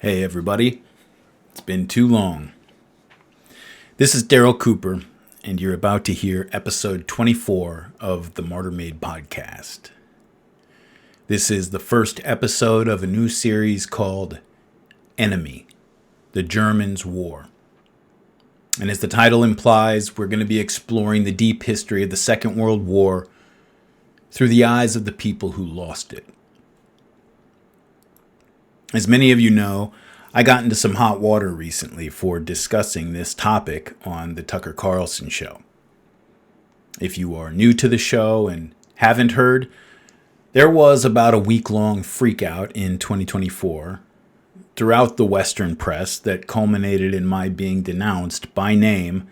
Hey everybody, it's been too long. This is Daryl Cooper, and you're about to hear episode 24 of the Martyr Made podcast. This is the first episode of a new series called Enemy, the Germans' War. And as the title implies, we're going to be exploring the deep history of the Second World War through the eyes of the people who lost it. As many of you know, I got into some hot water recently for discussing this topic on the Tucker Carlson show. If you are new to the show and haven't heard, there was about a week-long freakout in 2024 throughout the Western press that culminated in my being denounced by name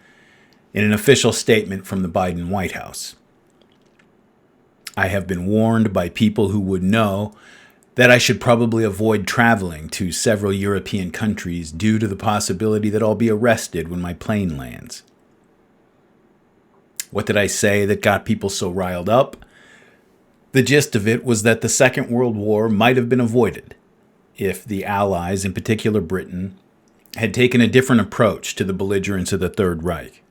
in an official statement from the Biden White House. I have been warned by people who would know that I should probably avoid traveling to several European countries due to the possibility that I'll be arrested when my plane lands. What did I say that got people so riled up? The gist of it was that the Second World War might have been avoided if the Allies, in particular Britain, had taken a different approach to the belligerents of the Third Reich,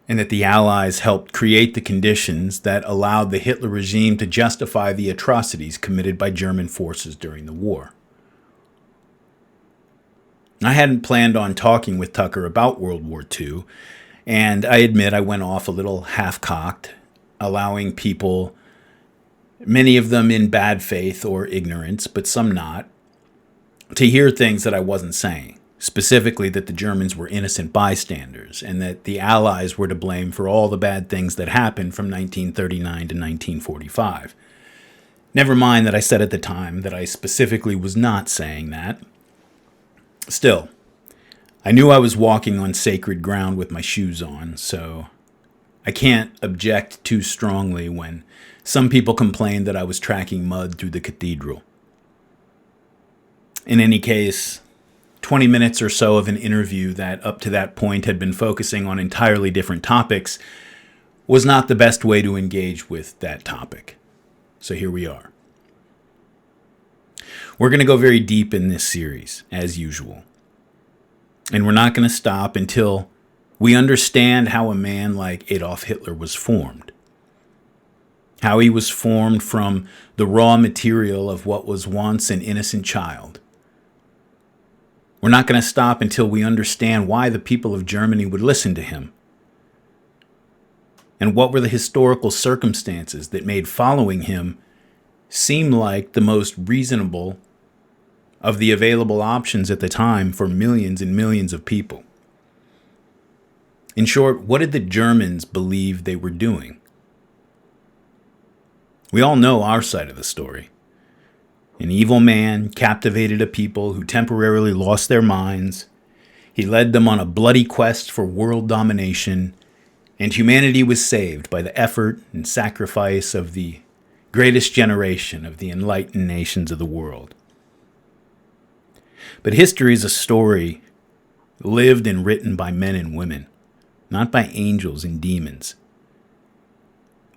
and that the Allies helped create the conditions that allowed the Hitler regime to justify the atrocities committed by German forces during the war. I hadn't planned on talking with Tucker about World War II, and I admit I went off a little half-cocked, allowing people, many of them in bad faith or ignorance, but some not, to hear things that I wasn't saying. Specifically that the Germans were innocent bystanders and that the Allies were to blame for all the bad things that happened from 1939 to 1945. Never mind that I said at the time that I specifically was not saying that. Still, I knew I was walking on sacred ground with my shoes on, so I can't object too strongly when some people complained that I was tracking mud through the cathedral. In any case, 20 minutes or so of an interview that up to that point had been focusing on entirely different topics was not the best way to engage with that topic. So here we are. We're going to go very deep in this series, as usual. And we're not going to stop until we understand how a man like Adolf Hitler was formed. How he was formed from the raw material of what was once an innocent child. We're not going to stop until we understand why the people of Germany would listen to him. And what were the historical circumstances that made following him seem like the most reasonable of the available options at the time for millions and millions of people. In short, what did the Germans believe they were doing? We all know our side of the story. An evil man captivated a people who temporarily lost their minds. He led them on a bloody quest for world domination, and humanity was saved by the effort and sacrifice of the greatest generation of the enlightened nations of the world. But history is a story lived and written by men and women, not by angels and demons.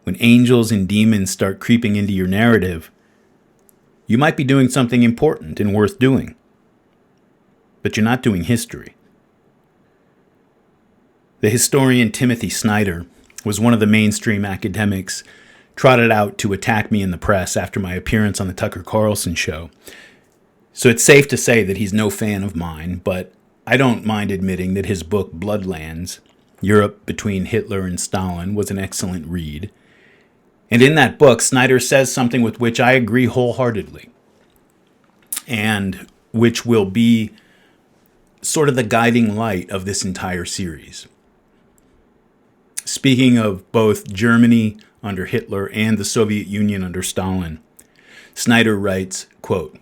When angels and demons start creeping into your narrative, you might be doing something important and worth doing, but you're not doing history. The historian Timothy Snyder was one of the mainstream academics trotted out to attack me in the press after my appearance on the Tucker Carlson show. So it's safe to say that he's no fan of mine, but I don't mind admitting that his book Bloodlands, Europe Between Hitler and Stalin, was an excellent read. And in that book, Snyder says something with which I agree wholeheartedly, and which will be sort of the guiding light of this entire series. Speaking of both Germany under Hitler and the Soviet Union under Stalin, Snyder writes, quote,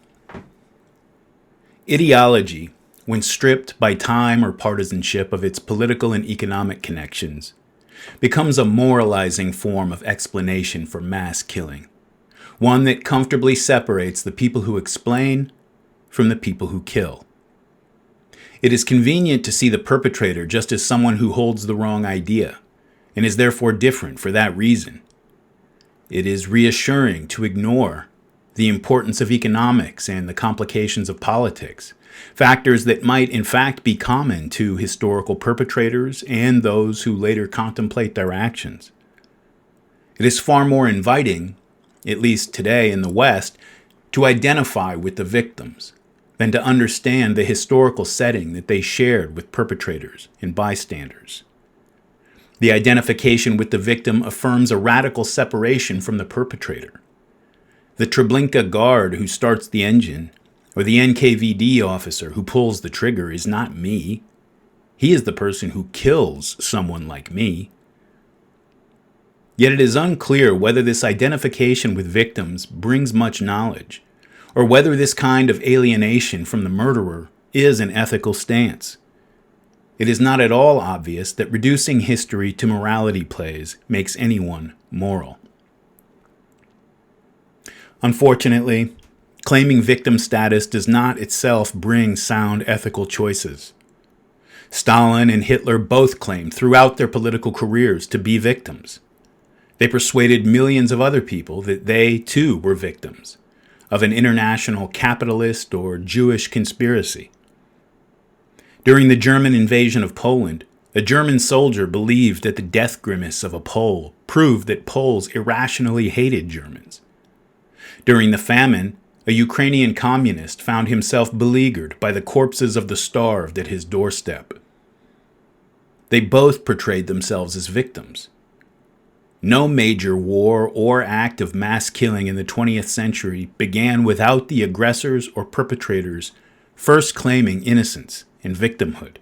"Ideology, when stripped by time or partisanship of its political and economic connections, becomes a moralizing form of explanation for mass killing, one that comfortably separates the people who explain from the people who kill. It is convenient to see the perpetrator just as someone who holds the wrong idea, and is therefore different for that reason. It is reassuring to ignore the importance of economics and the complications of politics, factors that might in fact be common to historical perpetrators and those who later contemplate their actions. It is far more inviting, at least today in the West, to identify with the victims than to understand the historical setting that they shared with perpetrators and bystanders. The identification with the victim affirms a radical separation from the perpetrator. The Treblinka guard who starts the engine, or the NKVD officer who pulls the trigger, is not me. He is the person who kills someone like me. Yet it is unclear whether this identification with victims brings much knowledge, or whether this kind of alienation from the murderer is an ethical stance. It is not at all obvious that reducing history to morality plays makes anyone moral. Unfortunately, claiming victim status does not itself bring sound ethical choices. Stalin and Hitler both claimed throughout their political careers to be victims. They persuaded millions of other people that they, too, were victims of an international capitalist or Jewish conspiracy. During the German invasion of Poland, a German soldier believed that the death grimace of a Pole proved that Poles irrationally hated Germans. During the famine, a Ukrainian communist found himself beleaguered by the corpses of the starved at his doorstep. They both portrayed themselves as victims. No major war or act of mass killing in the 20th century began without the aggressors or perpetrators first claiming innocence and victimhood.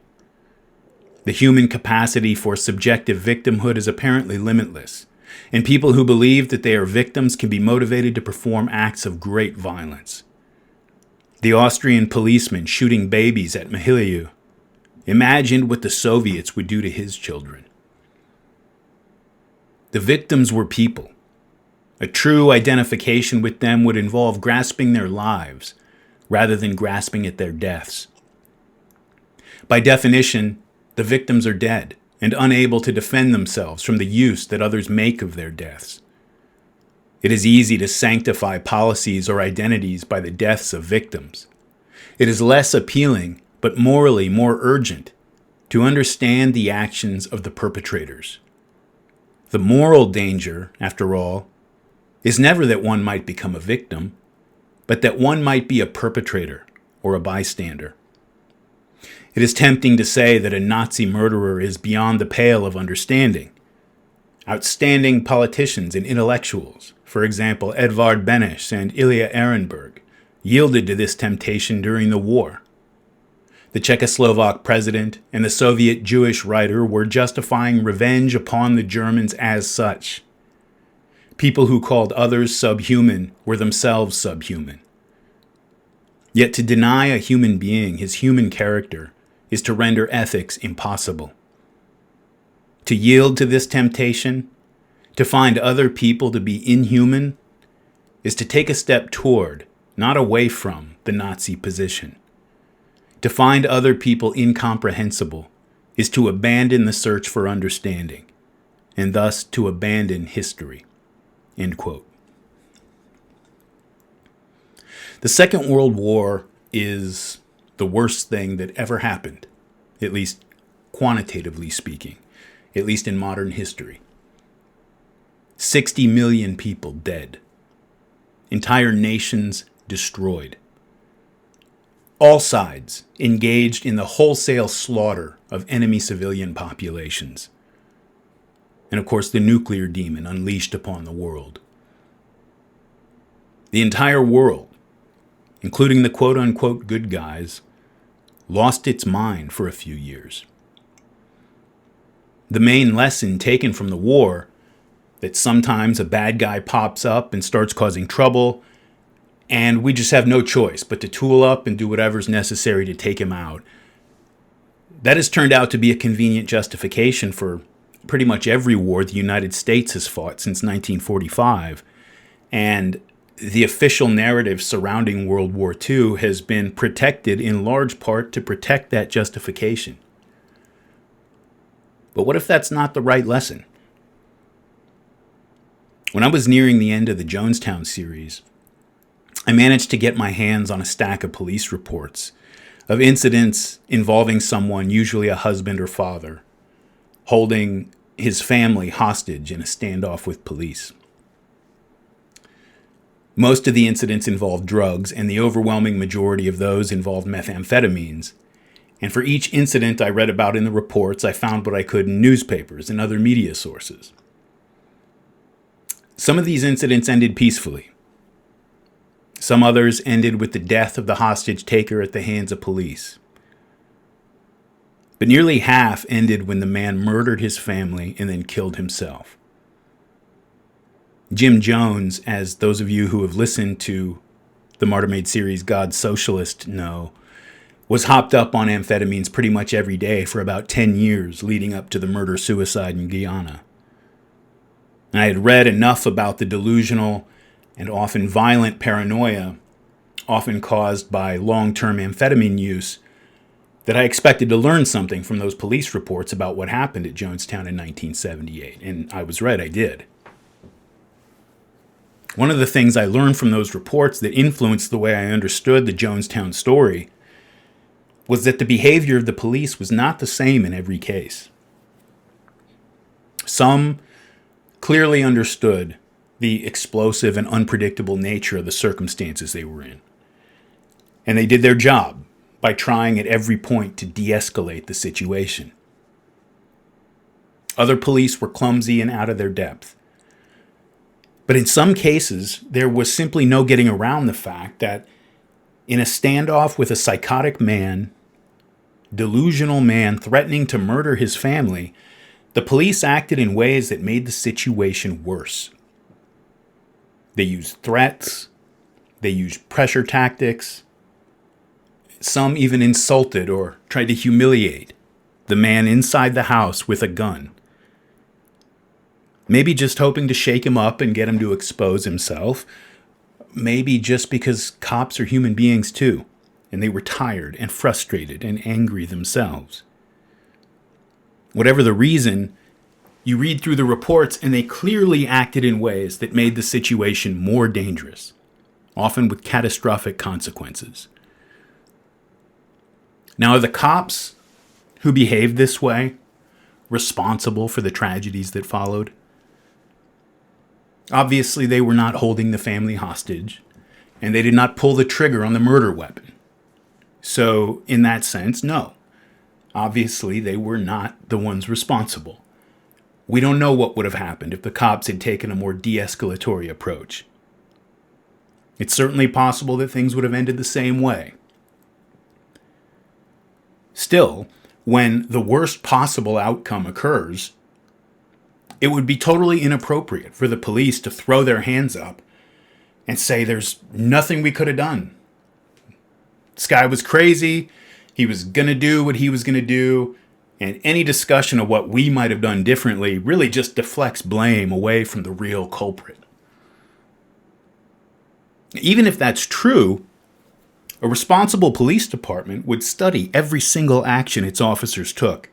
The human capacity for subjective victimhood is apparently limitless, and people who believe that they are victims can be motivated to perform acts of great violence. The Austrian policeman shooting babies at Mihailov imagined what the Soviets would do to his children. The victims were people. A true identification with them would involve grasping their lives rather than grasping at their deaths. By definition, the victims are dead and unable to defend themselves from the use that others make of their deaths. It is easy to sanctify policies or identities by the deaths of victims. It is less appealing, but morally more urgent, to understand the actions of the perpetrators. The moral danger, after all, is never that one might become a victim, but that one might be a perpetrator or a bystander. It is tempting to say that a Nazi murderer is beyond the pale of understanding. Outstanding politicians and intellectuals, for example Edvard Beneš and Ilya Ehrenberg, yielded to this temptation during the war. The Czechoslovak president and the Soviet Jewish writer were justifying revenge upon the Germans as such. People who called others subhuman were themselves subhuman. Yet to deny a human being his human character is to render ethics impossible. To yield to this temptation, to find other people to be inhuman, is to take a step toward, not away from, the Nazi position. To find other people incomprehensible is to abandon the search for understanding, and thus to abandon history." End quote. The Second World War is the worst thing that ever happened, at least quantitatively speaking, at least in modern history. 60 million people dead. Entire nations destroyed. All sides engaged in the wholesale slaughter of enemy civilian populations. And of course, the nuclear demon unleashed upon the world. The entire world, including the quote-unquote good guys, lost its mind for a few years. The main lesson taken from the war, that sometimes a bad guy pops up and starts causing trouble, and we just have no choice but to tool up and do whatever's necessary to take him out. That has turned out to be a convenient justification for pretty much every war the United States has fought since 1945. And the official narrative surrounding World War II has been protected in large part to protect that justification. But what if that's not the right lesson? When I was nearing the end of the Jonestown series, I managed to get my hands on a stack of police reports of incidents involving someone, usually a husband or father, holding his family hostage in a standoff with police. Most of the incidents involved drugs, and the overwhelming majority of those involved methamphetamines. And for each incident I read about in the reports, I found what I could in newspapers and other media sources. Some of these incidents ended peacefully. Some others ended with the death of the hostage taker at the hands of police. But nearly half ended when the man murdered his family and then killed himself. Jim Jones, as those of you who have listened to the Martyr Made series God's Socialist know, was hopped up on amphetamines pretty much every day for about 10 years leading up to the murder-suicide in Guyana. And I had read enough about the delusional and often violent paranoia, often caused by long-term amphetamine use, that I expected to learn something from those police reports about what happened at Jonestown in 1978. And I was right, I did. One of the things I learned from those reports that influenced the way I understood the Jonestown story was that the behavior of the police was not the same in every case. Some clearly understood the explosive and unpredictable nature of the circumstances they were in. And they did their job by trying at every point to de-escalate the situation. Other police were clumsy and out of their depth. But in some cases, there was simply no getting around the fact that in a standoff with a psychotic man, delusional man threatening to murder his family, the police acted in ways that made the situation worse. They used threats, they used pressure tactics. Some even insulted or tried to humiliate the man inside the house with a gun. Maybe just hoping to shake him up and get him to expose himself. Maybe just because cops are human beings too, and they were tired and frustrated and angry themselves. Whatever the reason, you read through the reports and they clearly acted in ways that made the situation more dangerous, often with catastrophic consequences. Now, are the cops who behaved this way responsible for the tragedies that followed? Obviously, they were not holding the family hostage, and they did not pull the trigger on the murder weapon. So, in that sense, no. Obviously, they were not the ones responsible. We don't know what would have happened if the cops had taken a more de-escalatory approach. It's certainly possible that things would have ended the same way. Still, when the worst possible outcome occurs, it would be totally inappropriate for the police to throw their hands up and say there's nothing we could have done. This guy was crazy. He was going to do what he was going to do. And any discussion of what we might have done differently really just deflects blame away from the real culprit. Even if that's true, a responsible police department would study every single action its officers took,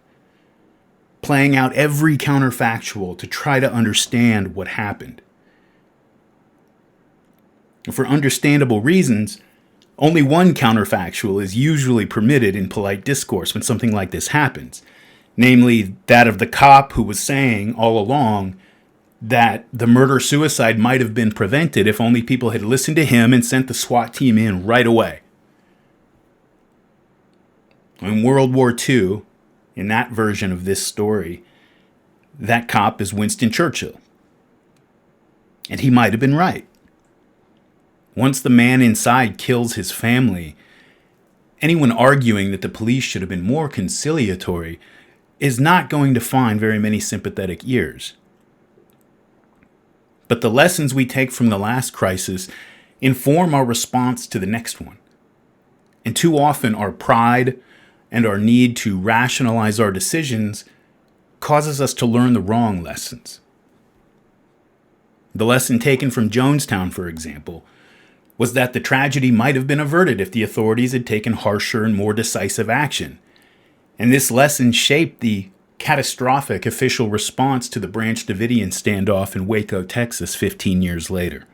playing out every counterfactual to try to understand what happened. And for understandable reasons, only one counterfactual is usually permitted in polite discourse when something like this happens, namely that of the cop who was saying all along that the murder-suicide might have been prevented if only people had listened to him and sent the SWAT team in right away. In World War II, in that version of this story, that cop is Winston Churchill. And he might have been right. Once the man inside kills his family, anyone arguing that the police should have been more conciliatory is not going to find very many sympathetic ears. But the lessons we take from the last crisis inform our response to the next one. And too often our pride and our need to rationalize our decisions causes us to learn the wrong lessons. The lesson taken from Jonestown, for example, was that the tragedy might have been averted if the authorities had taken harsher and more decisive action. And this lesson shaped the catastrophic official response to the Branch Davidian standoff in Waco, Texas, 15 years later.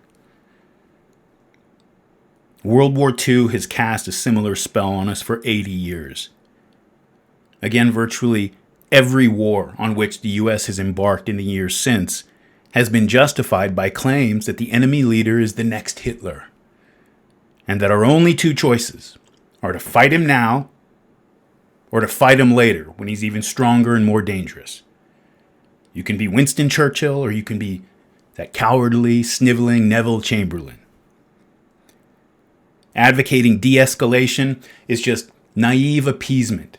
World War II has cast a similar spell on us for 80 years. Again, virtually every war on which the U.S. has embarked in the years since has been justified by claims that the enemy leader is the next Hitler, and that our only two choices are to fight him now or to fight him later when he's even stronger and more dangerous. You can be Winston Churchill or you can be that cowardly, sniveling Neville Chamberlain. Advocating de-escalation is just naive appeasement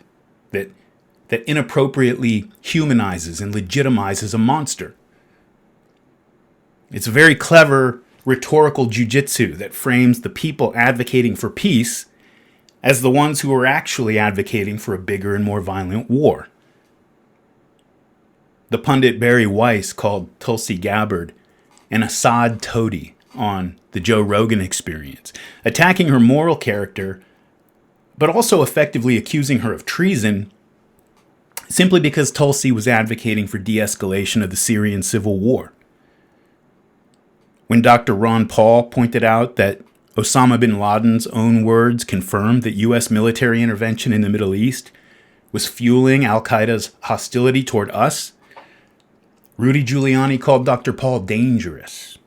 that inappropriately humanizes and legitimizes a monster. It's a very clever rhetorical jujitsu that frames the people advocating for peace as the ones who are actually advocating for a bigger and more violent war. The pundit Barry Weiss called Tulsi Gabbard an Assad toady on the Joe Rogan Experience, attacking her moral character, but also effectively accusing her of treason simply because Tulsi was advocating for de-escalation of the Syrian civil war. When Dr. Ron Paul pointed out that Osama bin Laden's own words confirmed that U.S. military intervention in the Middle East was fueling al-Qaeda's hostility toward us, Rudy Giuliani called Dr. Paul dangerous,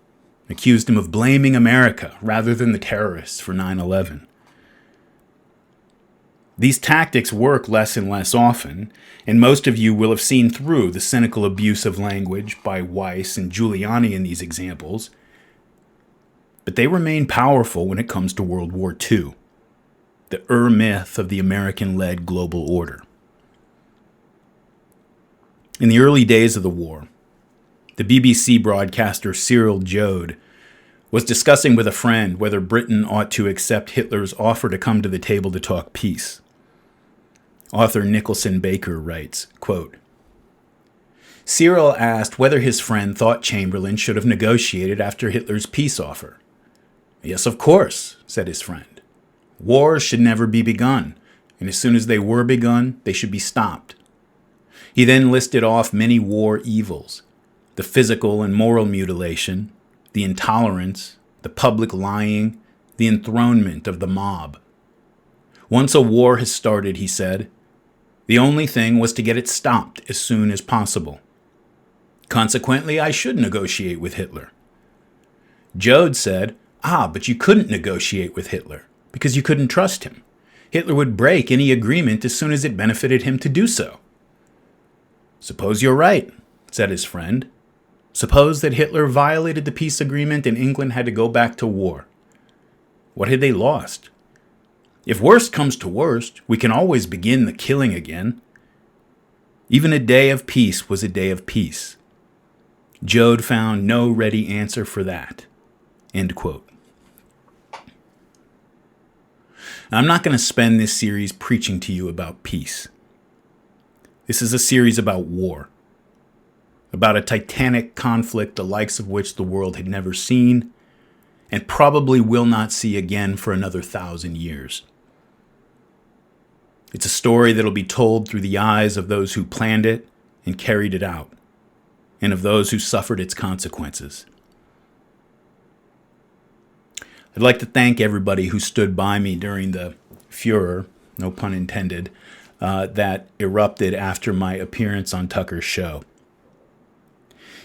accused him of blaming America rather than the terrorists for 9/11. These tactics work less and less often, and most of you will have seen through the cynical abuse of language by Weiss and Giuliani in these examples, but they remain powerful when it comes to World War II, the myth of the American-led global order. In the early days of the war, the BBC broadcaster Cyril Jode was discussing with a friend whether Britain ought to accept Hitler's offer to come to the table to talk peace. Author Nicholson Baker writes, quote, Cyril asked whether his friend thought Chamberlain should have negotiated after Hitler's peace offer. Yes, of course, said his friend. Wars should never be begun, and as soon as they were begun, they should be stopped. He then listed off many war evils: the physical and moral mutilation, the intolerance, the public lying, the enthronement of the mob. Once a war has started, he said, the only thing was to get it stopped as soon as possible. Consequently, I should negotiate with Hitler. Jode said, but you couldn't negotiate with Hitler because you couldn't trust him. Hitler would break any agreement as soon as it benefited him to do so. Suppose you're right, said his friend. Suppose that Hitler violated the peace agreement and England had to go back to war. What had they lost? If worst comes to worst, we can always begin the killing again. Even a day of peace was a day of peace. Jode found no ready answer for that. End quote. Now, I'm not going to spend this series preaching to you about peace. This is a series about war, about a titanic conflict the likes of which the world had never seen and probably will not see again for another 1,000 years. It's a story that'll be told through the eyes of those who planned it and carried it out, and of those who suffered its consequences. I'd like to thank everybody who stood by me during the furor, no pun intended, that erupted after my appearance on Tucker's show.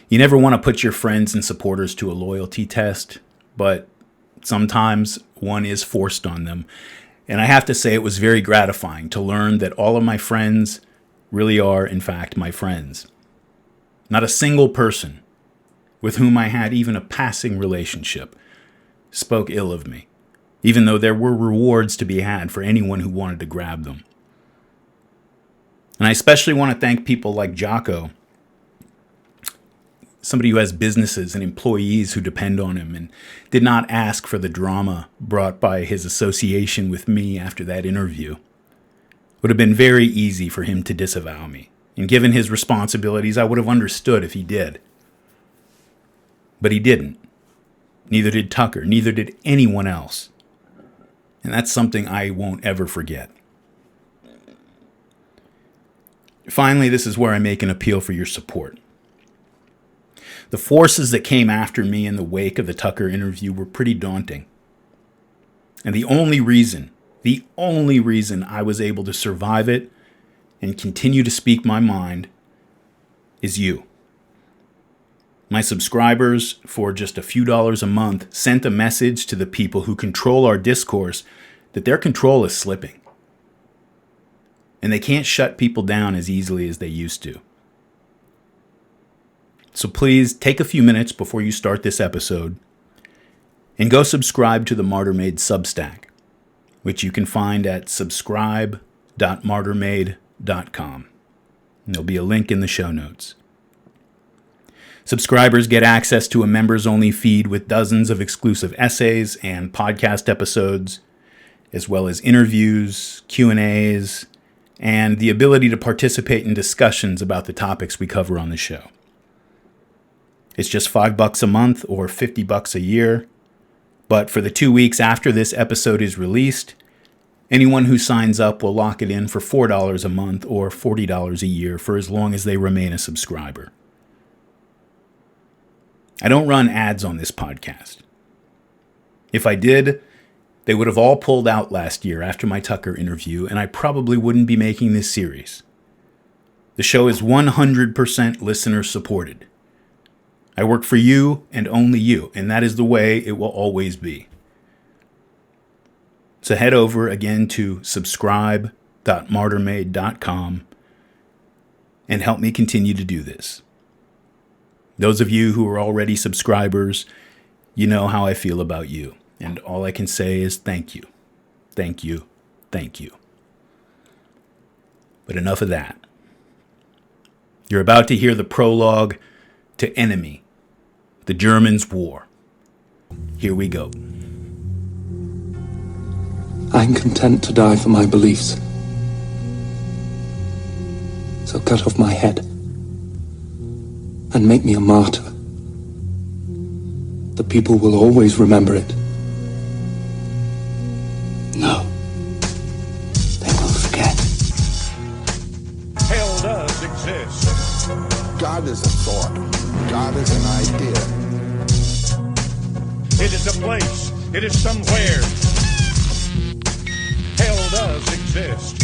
You never want to put your friends and supporters to a loyalty test, but sometimes one is forced on them. And I have to say it was very gratifying to learn that all of my friends really are, in fact, my friends. Not a single person with whom I had even a passing relationship spoke ill of me, even though there were rewards to be had for anyone who wanted to grab them. And I especially want to thank people like Jocko, somebody who has businesses and employees who depend on him and did not ask for the drama brought by his association with me after that interview. It would have been very easy for him to disavow me, and given his responsibilities, I would have understood if he did. But he didn't. Neither did Tucker, neither did anyone else. And that's something I won't ever forget. Finally, this is where I make an appeal for your support. The forces that came after me in the wake of the Tucker interview were pretty daunting. And the only reason I was able to survive it and continue to speak my mind is you. My subscribers, for just a few dollars a month, sent a message to the people who control our discourse that their control is slipping. And they can't shut people down as easily as they used to. So please take a few minutes before you start this episode and go subscribe to the Martyrmade Substack, which you can find at subscribe.martyrmade.com. And there'll be a link in the show notes. Subscribers get access to a members-only feed with dozens of exclusive essays and podcast episodes, as well as interviews, Q&As, and the ability to participate in discussions about the topics we cover on the show. It's just $5 a month or $50 a year, but for the 2 weeks after this episode is released, anyone who signs up will lock it in for $4 a month or $40 a year for as long as they remain a subscriber. I don't run ads on this podcast. If I did, they would have all pulled out last year after my Tucker interview, and I probably wouldn't be making this series. The show is 100% listener supported. I work for you and only you, and that is the way it will always be. So head over again to subscribe.martyrmade.com and help me continue to do this. Those of you who are already subscribers, you know how I feel about you. And all I can say is thank you. Thank you. Thank you. But enough of that. You're about to hear the prologue to Enemy, the Germans' War. Here we go. I'm content to die for my beliefs. So cut off my head and make me a martyr. The people will always remember it. No. They will forget. Hell does exist. God is a thought. God is an idea. It is a place. It is somewhere. Hell does exist.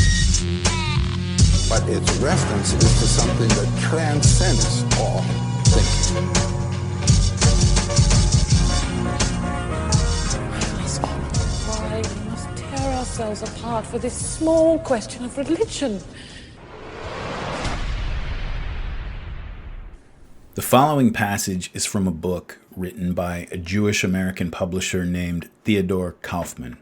But its reference is to something that transcends all thinking. Why we must tear ourselves apart for this small question of religion? The following passage is from a book written by a Jewish American publisher named Theodor Kaufman.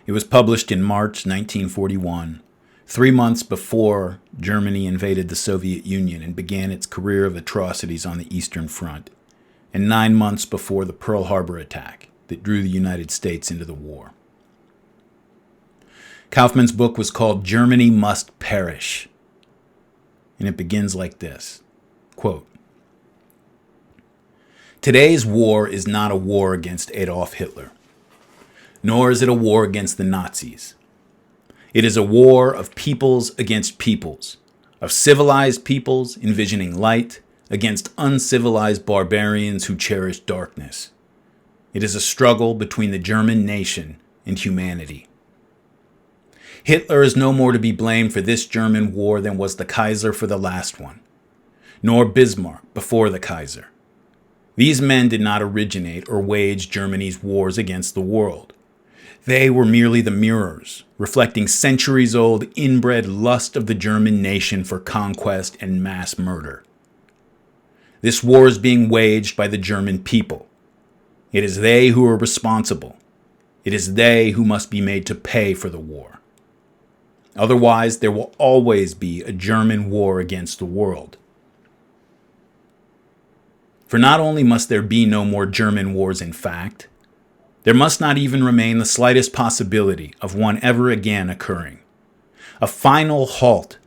It was published in March 1941, 3 months before Germany invaded the Soviet Union and began its career of atrocities on the Eastern Front, and 9 months before the Pearl Harbor attack that drew the United States into the war. Kaufman's book was called Germany Must Perish, and it begins like this, quote, "Today's war is not a war against Adolf Hitler, nor is it a war against the Nazis. It is a war of peoples against peoples, of civilized peoples envisioning light against uncivilized barbarians who cherish darkness. It is a struggle between the German nation and humanity. Hitler is no more to be blamed for this German war than was the Kaiser for the last one, nor Bismarck before the Kaiser. These men did not originate or wage Germany's wars against the world. They were merely the mirrors, reflecting centuries-old inbred lust of the German nation for conquest and mass murder. This war is being waged by the German people. It is they who are responsible. It is they who must be made to pay for the war. Otherwise, there will always be a German war against the world. For not only must there be no more German wars in fact, there must not even remain the slightest possibility of one ever again occurring. A final halt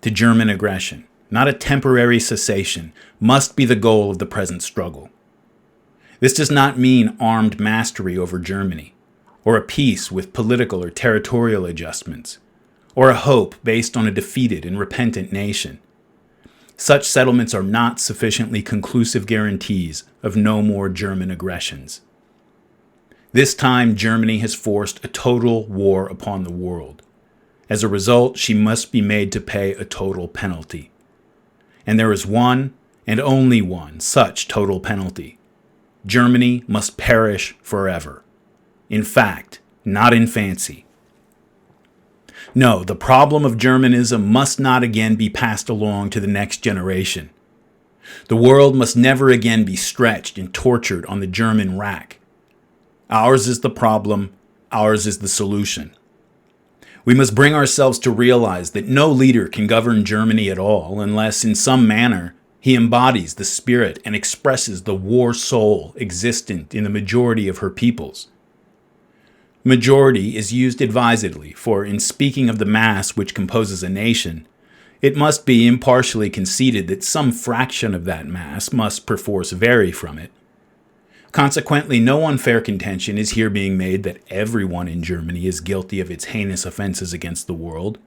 to German aggression, not a temporary cessation, must be the goal of the present struggle. This does not mean armed mastery over Germany, or a peace with political or territorial adjustments, or a hope based on a defeated and repentant nation. Such settlements are not sufficiently conclusive guarantees of no more German aggressions. This time, Germany has forced a total war upon the world. As a result, she must be made to pay a total penalty. And there is one and only one such total penalty. Germany must perish forever. In fact, not in fancy. No, the problem of Germanism must not again be passed along to the next generation. The world must never again be stretched and tortured on the German rack. Ours is the problem, ours is the solution. We must bring ourselves to realize that no leader can govern Germany at all unless, in some manner, he embodies the spirit and expresses the war soul existent in the majority of her peoples. Majority is used advisedly, for in speaking of the mass which composes a nation, it must be impartially conceded that some fraction of that mass must perforce vary from it. Consequently, no unfair contention is here being made that everyone in Germany is guilty of its heinous offenses against the world.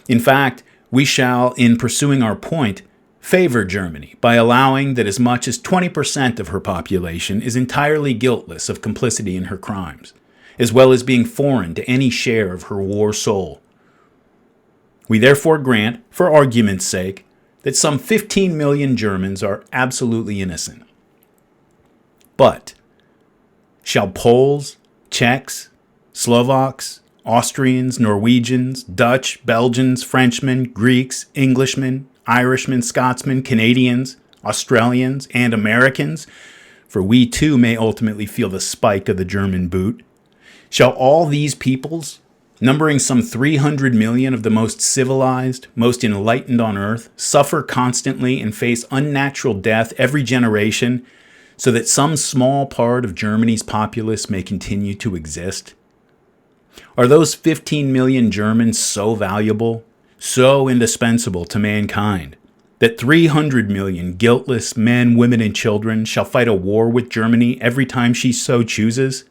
In fact, we shall, in pursuing our point, favor Germany by allowing that as much as 20% of her population is entirely guiltless of complicity in her crimes, as well as being foreign to any share of her war soul. We therefore grant, for argument's sake, that some 15 million Germans are absolutely innocent. But shall Poles, Czechs, Slovaks, Austrians, Norwegians, Dutch, Belgians, Frenchmen, Greeks, Englishmen, Irishmen, Scotsmen, Canadians, Australians, and Americans, for we too may ultimately feel the spike of the German boot, shall all these peoples, numbering some 300 million of the most civilized, most enlightened on earth, suffer constantly and face unnatural death every generation, so that some small part of Germany's populace may continue to exist? Are those 15 million Germans so valuable, so indispensable to mankind, that 300 million guiltless men, women, and children shall fight a war with Germany every time she so chooses?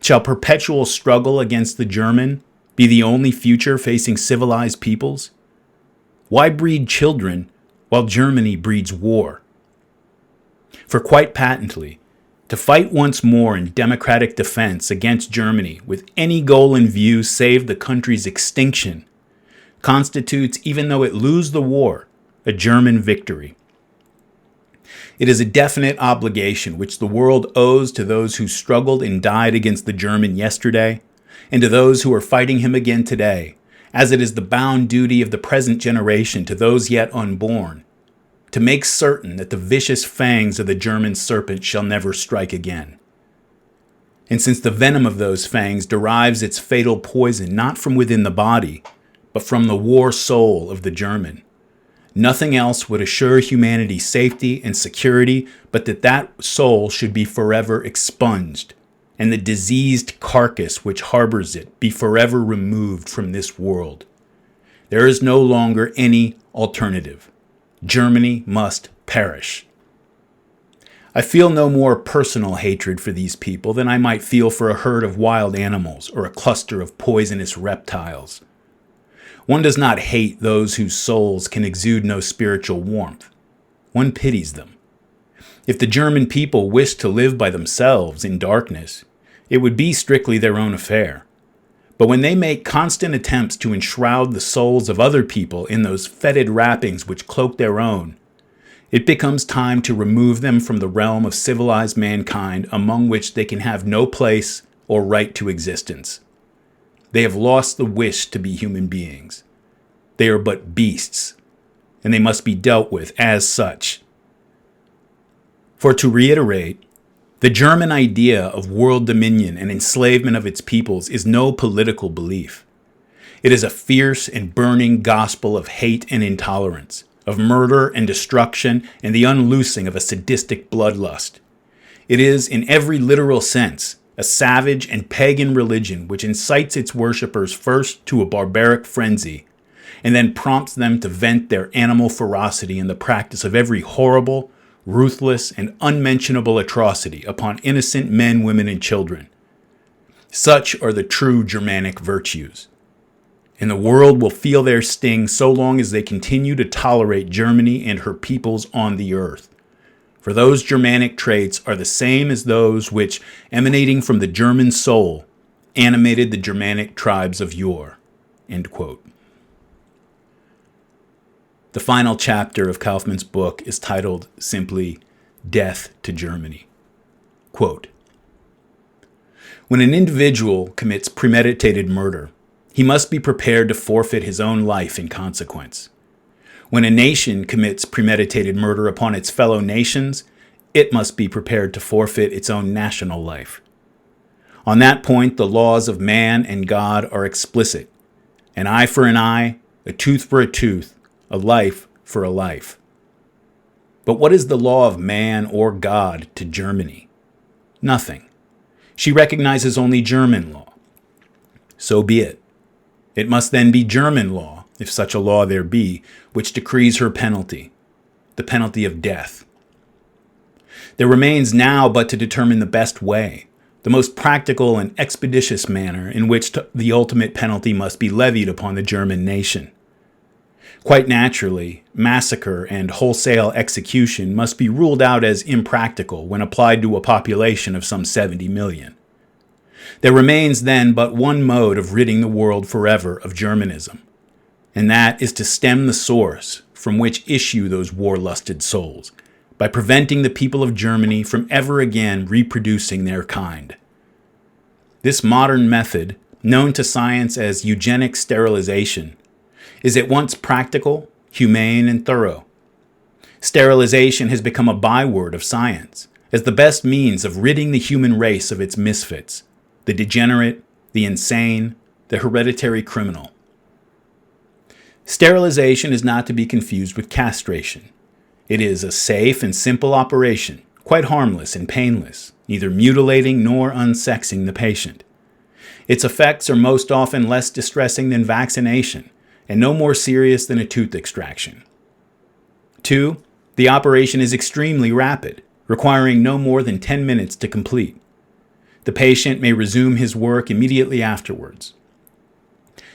Shall perpetual struggle against the German be the only future facing civilized peoples? Why breed children while Germany breeds war? For quite patently, to fight once more in democratic defense against Germany with any goal in view save the country's extinction constitutes, even though it lose the war, a German victory. It is a definite obligation which the world owes to those who struggled and died against the German yesterday, and to those who are fighting him again today, as it is the bound duty of the present generation to those yet unborn, to make certain that the vicious fangs of the German serpent shall never strike again. And since the venom of those fangs derives its fatal poison not from within the body, but from the war soul of the German, nothing else would assure humanity safety and security but that soul should be forever expunged, and the diseased carcass which harbors it be forever removed from this world. There is no longer any alternative. Germany must perish. I feel no more personal hatred for these people than I might feel for a herd of wild animals or a cluster of poisonous reptiles. One does not hate those whose souls can exude no spiritual warmth. One pities them. If the German people wished to live by themselves in darkness, it would be strictly their own affair. But when they make constant attempts to enshroud the souls of other people in those fetid wrappings which cloak their own, it becomes time to remove them from the realm of civilized mankind among which they can have no place or right to existence. They have lost the wish to be human beings. They are but beasts, and they must be dealt with as such. For to reiterate, the German idea of world dominion and enslavement of its peoples is no political belief. It is a fierce and burning gospel of hate and intolerance, of murder and destruction and the unloosing of a sadistic bloodlust. It is, in every literal sense, a savage and pagan religion which incites its worshippers first to a barbaric frenzy, and then prompts them to vent their animal ferocity in the practice of every horrible, ruthless, and unmentionable atrocity upon innocent men, women, and children. Such are the true Germanic virtues. And the world will feel their sting so long as they continue to tolerate Germany and her peoples on the earth. for those Germanic traits are the same as those which, emanating from the German soul, animated the Germanic tribes of yore." End quote. The final chapter of Kaufmann's book is titled simply, "Death to Germany." Quote, "When an individual commits premeditated murder, he must be prepared to forfeit his own life in consequence. When a nation commits premeditated murder upon its fellow nations, it must be prepared to forfeit its own national life. On that point, the laws of man and God are explicit. An eye for an eye, a tooth for a tooth, a life for a life. But what is the law of man or God to Germany? Nothing. She recognizes only German law. So be it. It must then be German law, if such a law there be, which decrees her penalty, the penalty of death. There remains now but to determine the best way, the most practical and expeditious manner in which the ultimate penalty must be levied upon the German nation. Quite naturally, massacre and wholesale execution must be ruled out as impractical when applied to a population of some 70 million. There remains then but one mode of ridding the world forever of Germanism, and that is to stem the source from which issue those war-lusted souls, by preventing the people of Germany from ever again reproducing their kind. This modern method, known to science as eugenic sterilization, is at once practical, humane, and thorough. Sterilization has become a byword of science, as the best means of ridding the human race of its misfits, the degenerate, the insane, the hereditary criminal. Sterilization is not to be confused with castration. It is a safe and simple operation, quite harmless and painless, neither mutilating nor unsexing the patient. Its effects are most often less distressing than vaccination, and no more serious than a tooth extraction. 2. The operation is extremely rapid, requiring no more than 10 minutes to complete. The patient may resume his work immediately afterwards.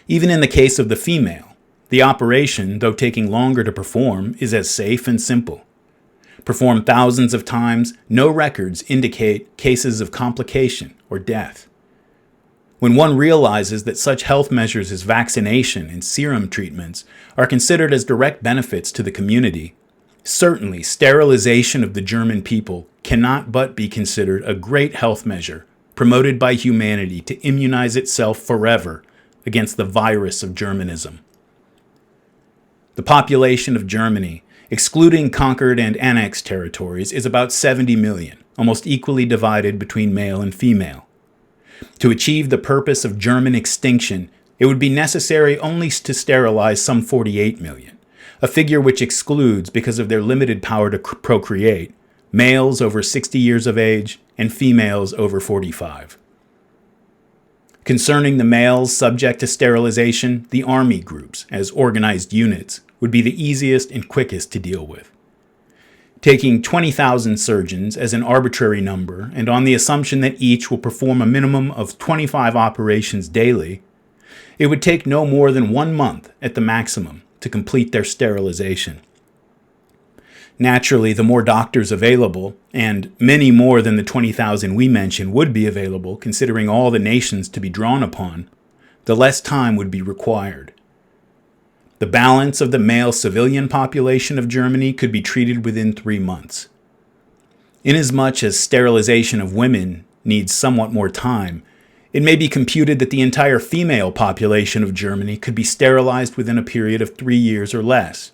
Even in the case of the female, the operation, though taking longer to perform, is as safe and simple. Performed thousands of times, no records indicate cases of complication or death. When one realizes that such health measures as vaccination and serum treatments are considered as direct benefits to the community, certainly sterilization of the German people cannot but be considered a great health measure promoted by humanity to immunize itself forever against the virus of Germanism. The population of Germany, excluding conquered and annexed territories, is about 70 million, almost equally divided between male and female. To achieve the purpose of German extinction, it would be necessary only to sterilize some 48 million, a figure which excludes, because of their limited power to procreate, males over 60 years of age and females over 45. Concerning the males subject to sterilization, the army groups, as organized units, would be the easiest and quickest to deal with. Taking 20,000 surgeons as an arbitrary number, and on the assumption that each will perform a minimum of 25 operations daily, it would take no more than 1 month at the maximum to complete their sterilization. Naturally, the more doctors available, and many more than the 20,000 we mentioned would be available considering all the nations to be drawn upon, the less time would be required. The balance of the male civilian population of Germany could be treated within 3 months. Inasmuch as sterilization of women needs somewhat more time, it may be computed that the entire female population of Germany could be sterilized within a period of 3 years or less.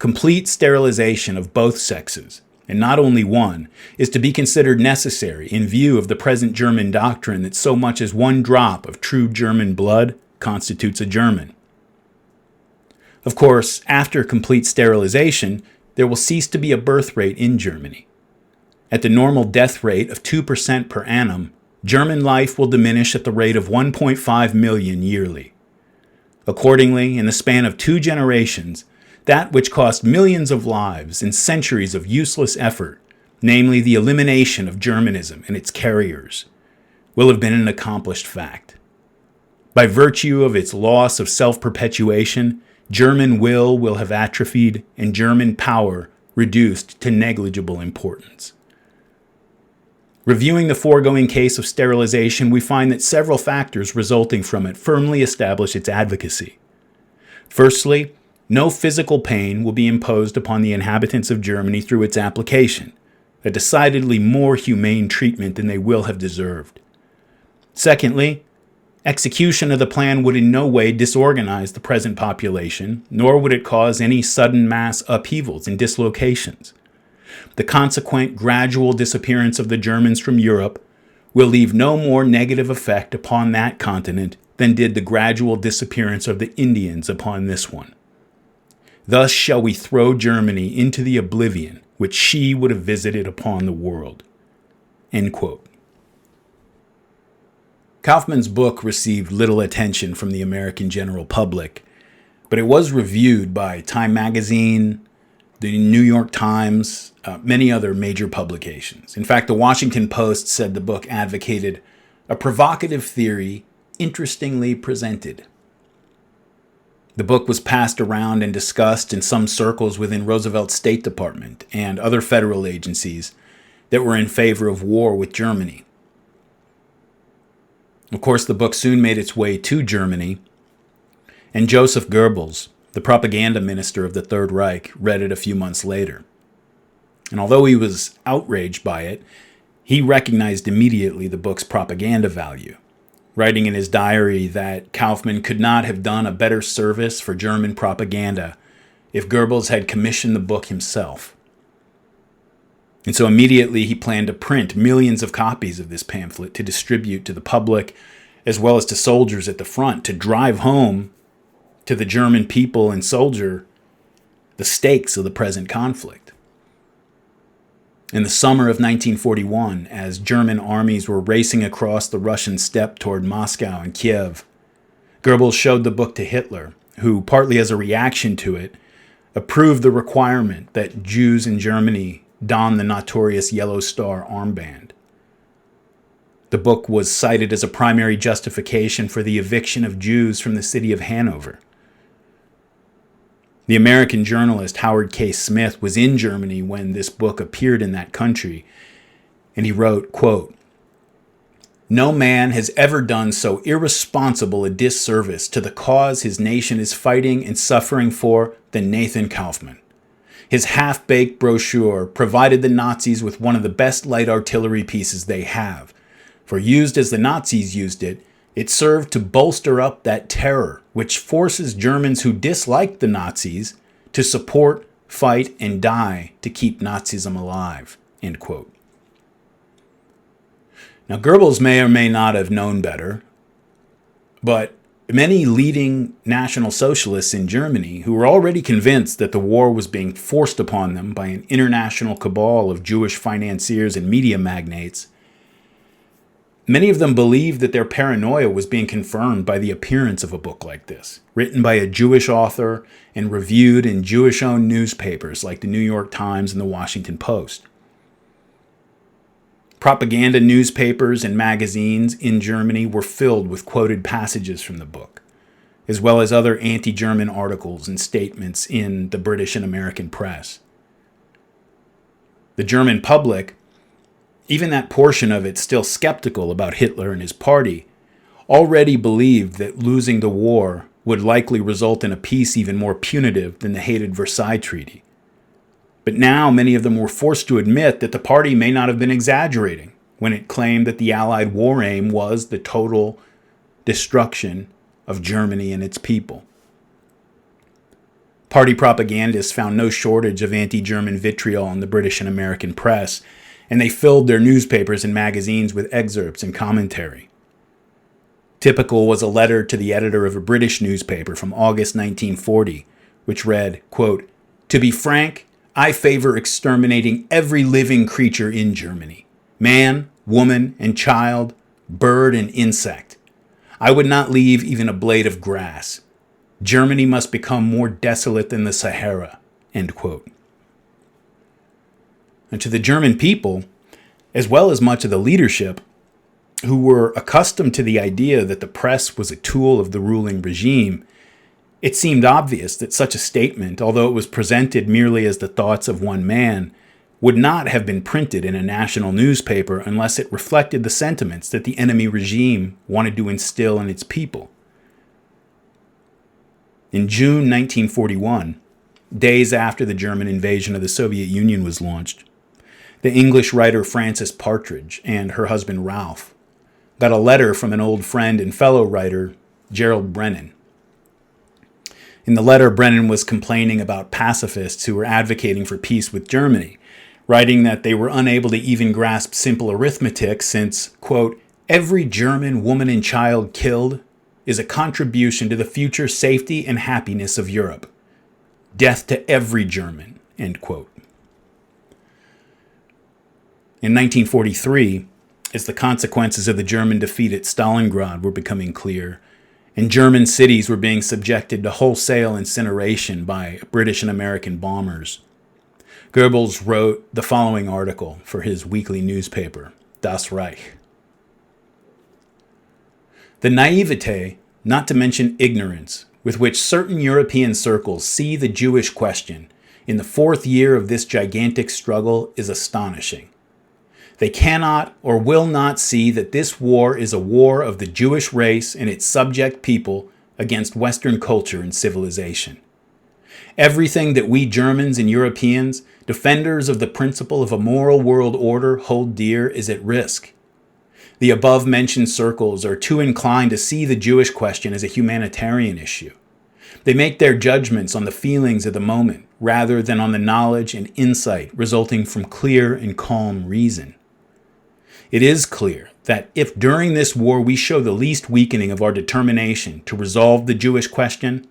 Complete sterilization of both sexes, and not only one, is to be considered necessary in view of the present German doctrine that so much as 1 drop of true German blood constitutes a German. Of course, after complete sterilization, there will cease to be a birth rate in Germany. At the normal death rate of 2% per annum, German life will diminish at the rate of 1.5 million yearly. Accordingly, in the span of 2 generations, that which cost millions of lives and centuries of useless effort, namely the elimination of Germanism and its carriers, will have been an accomplished fact. By virtue of its loss of self-perpetuation, German will have atrophied and German power reduced to negligible importance. Reviewing the foregoing case of sterilization, we find that several factors resulting from it firmly establish its advocacy. Firstly, no physical pain will be imposed upon the inhabitants of Germany through its application, a decidedly more humane treatment than they will have deserved. Secondly, execution of the plan would in no way disorganize the present population, nor would it cause any sudden mass upheavals and dislocations. The consequent gradual disappearance of the Germans from Europe will leave no more negative effect upon that continent than did the gradual disappearance of the Indians upon this one. Thus shall we throw Germany into the oblivion which she would have visited upon the world." End quote. Kaufman's book received little attention from the American general public, but it was reviewed by Time magazine, the New York Times, many other major publications. In fact, the Washington Post said the book advocated a provocative theory interestingly presented. The book was passed around and discussed in some circles within Roosevelt's State Department and other federal agencies that were in favor of war with Germany. Of course, the book soon made its way to Germany, and Joseph Goebbels, the propaganda minister of the Third Reich, read it a few months later. And although he was outraged by it, he recognized immediately the book's propaganda value, writing in his diary that Kaufman could not have done a better service for German propaganda if Goebbels had commissioned the book himself. And so immediately he planned to print millions of copies of this pamphlet to distribute to the public as well as to soldiers at the front to drive home to the German people and soldier the stakes of the present conflict. In the summer of 1941, as German armies were racing across the Russian steppe toward Moscow and Kiev, Goebbels showed the book to Hitler, who, partly as a reaction to it, approved the requirement that Jews in Germany don the notorious Yellow Star armband. The book was cited as a primary justification for the eviction of Jews from the city of Hanover. The American journalist Howard K. Smith was in Germany when this book appeared in that country, and he wrote, quote, "No man has ever done so irresponsible a disservice to the cause his nation is fighting and suffering for than Nathan Kaufman. His half-baked brochure provided the Nazis with one of the best light artillery pieces they have. For used as the Nazis used it, it served to bolster up that terror which forces Germans who dislike the Nazis to support, fight, and die to keep Nazism alive." End quote. Now, Goebbels may or may not have known better, but many leading National Socialists in Germany who were already convinced that the war was being forced upon them by an international cabal of Jewish financiers and media magnates, many of them believed that their paranoia was being confirmed by the appearance of a book like this, written by a Jewish author and reviewed in Jewish-owned newspapers like the New York Times and the Washington Post. Propaganda newspapers and magazines in Germany were filled with quoted passages from the book, as well as other anti-German articles and statements in the British and American press. The German public, even that portion of it still skeptical about Hitler and his party, already believed that losing the war would likely result in a peace even more punitive than the hated Versailles Treaty. But now many of them were forced to admit that the party may not have been exaggerating when it claimed that the Allied war aim was the total destruction of Germany and its people. Party propagandists found no shortage of anti-German vitriol in the British and American press, and they filled their newspapers and magazines with excerpts and commentary. Typical was a letter to the editor of a British newspaper from August 1940, which read, quote, "To be frank, I favor exterminating every living creature in Germany, man, woman, and child, bird, and insect. I would not leave even a blade of grass. Germany must become more desolate than the Sahara." End quote. And to the German people, as well as much of the leadership, who were accustomed to the idea that the press was a tool of the ruling regime, It seemed obvious that such a statement, although it was presented merely as the thoughts of one man, would not have been printed in a national newspaper unless it reflected the sentiments that the enemy regime wanted to instill in its people. In June 1941, days after the German invasion of the Soviet Union was launched, the English writer Frances Partridge and her husband Ralph got a letter from an old friend and fellow writer, Gerald Brennan. In the letter, Brennan was complaining about pacifists who were advocating for peace with Germany, writing that they were unable to even grasp simple arithmetic since, quote, every German woman and child killed is a contribution to the future safety and happiness of Europe. Death to every German, end quote. In 1943, as the consequences of the German defeat at Stalingrad were becoming clear, and German cities were being subjected to wholesale incineration by British and American bombers, Goebbels wrote the following article for his weekly newspaper, Das Reich. The naivete, not to mention ignorance, with which certain European circles see the Jewish question in the fourth year of this gigantic struggle is astonishing. They cannot or will not see that this war is a war of the Jewish race and its subject people against Western culture and civilization. Everything that we Germans and Europeans, defenders of the principle of a moral world order, hold dear is at risk. The above-mentioned circles are too inclined to see the Jewish question as a humanitarian issue. They make their judgments on the feelings of the moment rather than on the knowledge and insight resulting from clear and calm reason. It is clear that if during this war we show the least weakening of our determination to resolve the Jewish question,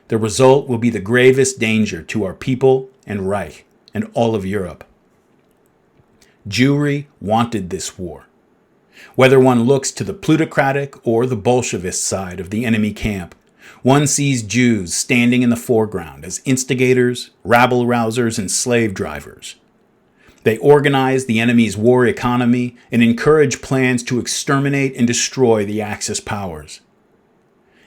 the result will be the gravest danger to our people and Reich and all of Europe. Jewry wanted this war. Whether one looks to the plutocratic or the Bolshevist side of the enemy camp, one sees Jews standing in the foreground as instigators, rabble-rousers, and slave drivers. They organize the enemy's war economy and encourage plans to exterminate and destroy the Axis powers.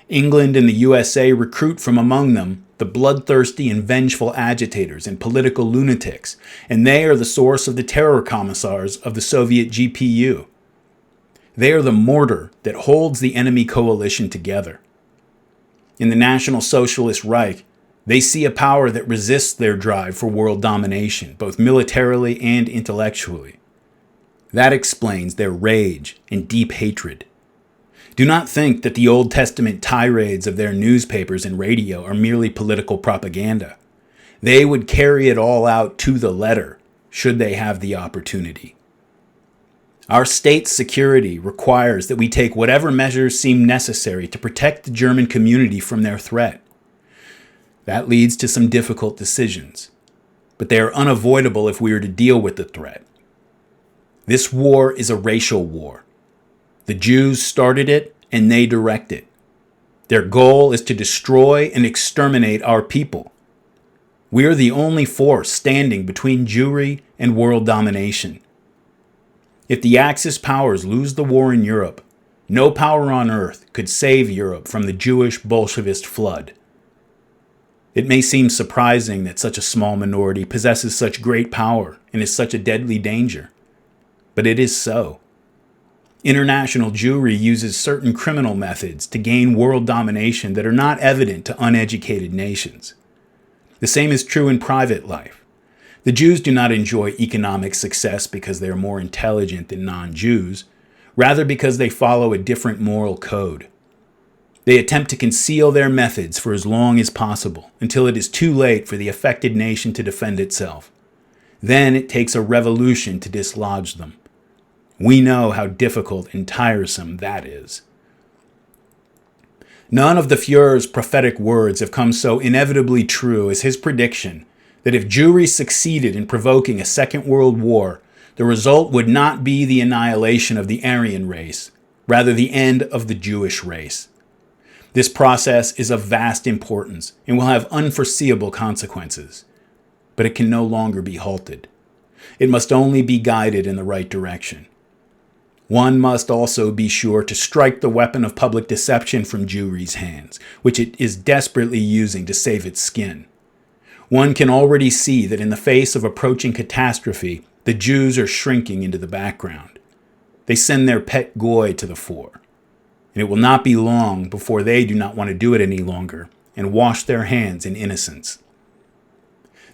England and the USA recruit from among them the bloodthirsty and vengeful agitators and political lunatics, and they are the source of the terror commissars of the Soviet GPU. They are the mortar that holds the enemy coalition together. In the National Socialist Reich, they see a power that resists their drive for world domination, both militarily and intellectually. That explains their rage and deep hatred. Do not think that the Old Testament tirades of their newspapers and radio are merely political propaganda. They would carry it all out to the letter, should they have the opportunity. Our state's security requires that we take whatever measures seem necessary to protect the German community from their threat. That leads to some difficult decisions, but they are unavoidable if we are to deal with the threat. This war is a racial war. The Jews started it and they direct it. Their goal is to destroy and exterminate our people. We are the only force standing between Jewry and world domination. If the Axis powers lose the war in Europe, no power on earth could save Europe from the Jewish Bolshevist flood. It may seem surprising that such a small minority possesses such great power and is such a deadly danger, but it is so. International Jewry uses certain criminal methods to gain world domination that are not evident to uneducated nations. The same is true in private life. The Jews do not enjoy economic success because they are more intelligent than non-Jews, rather because they follow a different moral code. They attempt to conceal their methods for as long as possible, until it is too late for the affected nation to defend itself. Then it takes a revolution to dislodge them. We know how difficult and tiresome that is. None of the Führer's prophetic words have come so inevitably true as his prediction that if Jewry succeeded in provoking a second world war, the result would not be the annihilation of the Aryan race, rather the end of the Jewish race. This process is of vast importance and will have unforeseeable consequences, but it can no longer be halted. It must only be guided in the right direction. One must also be sure to strike the weapon of public deception from Jewry's hands, which it is desperately using to save its skin. One can already see that in the face of approaching catastrophe, the Jews are shrinking into the background. They send their pet goy to the fore, and it will not be long before they do not want to do it any longer and wash their hands in innocence.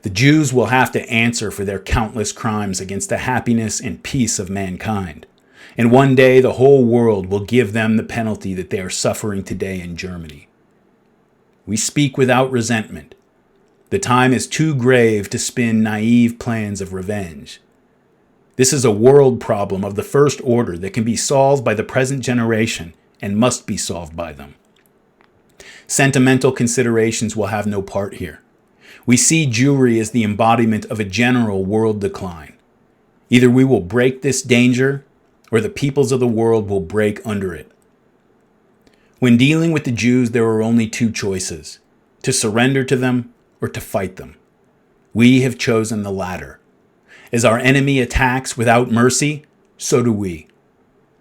The Jews will have to answer for their countless crimes against the happiness and peace of mankind. And one day the whole world will give them the penalty that they are suffering today in Germany. We speak without resentment. The time is too grave to spin naive plans of revenge. This is a world problem of the first order that can be solved by the present generation and must be solved by them. Sentimental considerations will have no part here. We see Jewry as the embodiment of a general world decline. Either we will break this danger, or the peoples of the world will break under it. When dealing with the Jews, there are only two choices: to surrender to them or to fight them. We have chosen the latter. As our enemy attacks without mercy, so do we.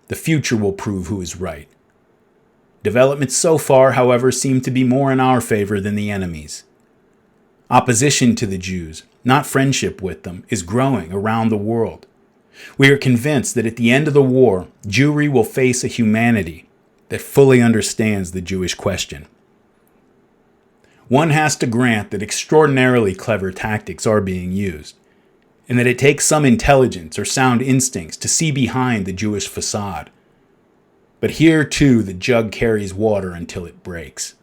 The future will prove who is right. Developments so far, however, seem to be more in our favor than the enemy's. Opposition to the Jews, not friendship with them, is growing around the world. We are convinced that at the end of the war, Jewry will face a humanity that fully understands the Jewish question. One has to grant that extraordinarily clever tactics are being used, and that it takes some intelligence or sound instincts to see behind the Jewish facade. But here, too, the jug carries water until it breaks.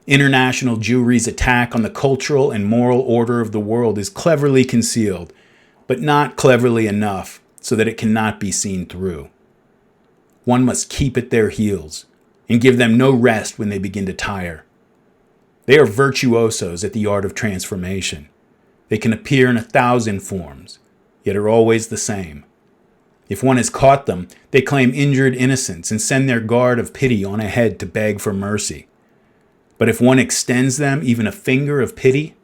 International Jewry's attack on the cultural and moral order of the world is cleverly concealed, but not cleverly enough so that it cannot be seen through. One must keep at their heels and give them no rest when they begin to tire. They are virtuosos at the art of transformation. They can appear in 1,000 forms, yet are always the same. If one has caught them, they claim injured innocence and send their guard of pity on ahead to beg for mercy. But if one extends them even a finger of pity,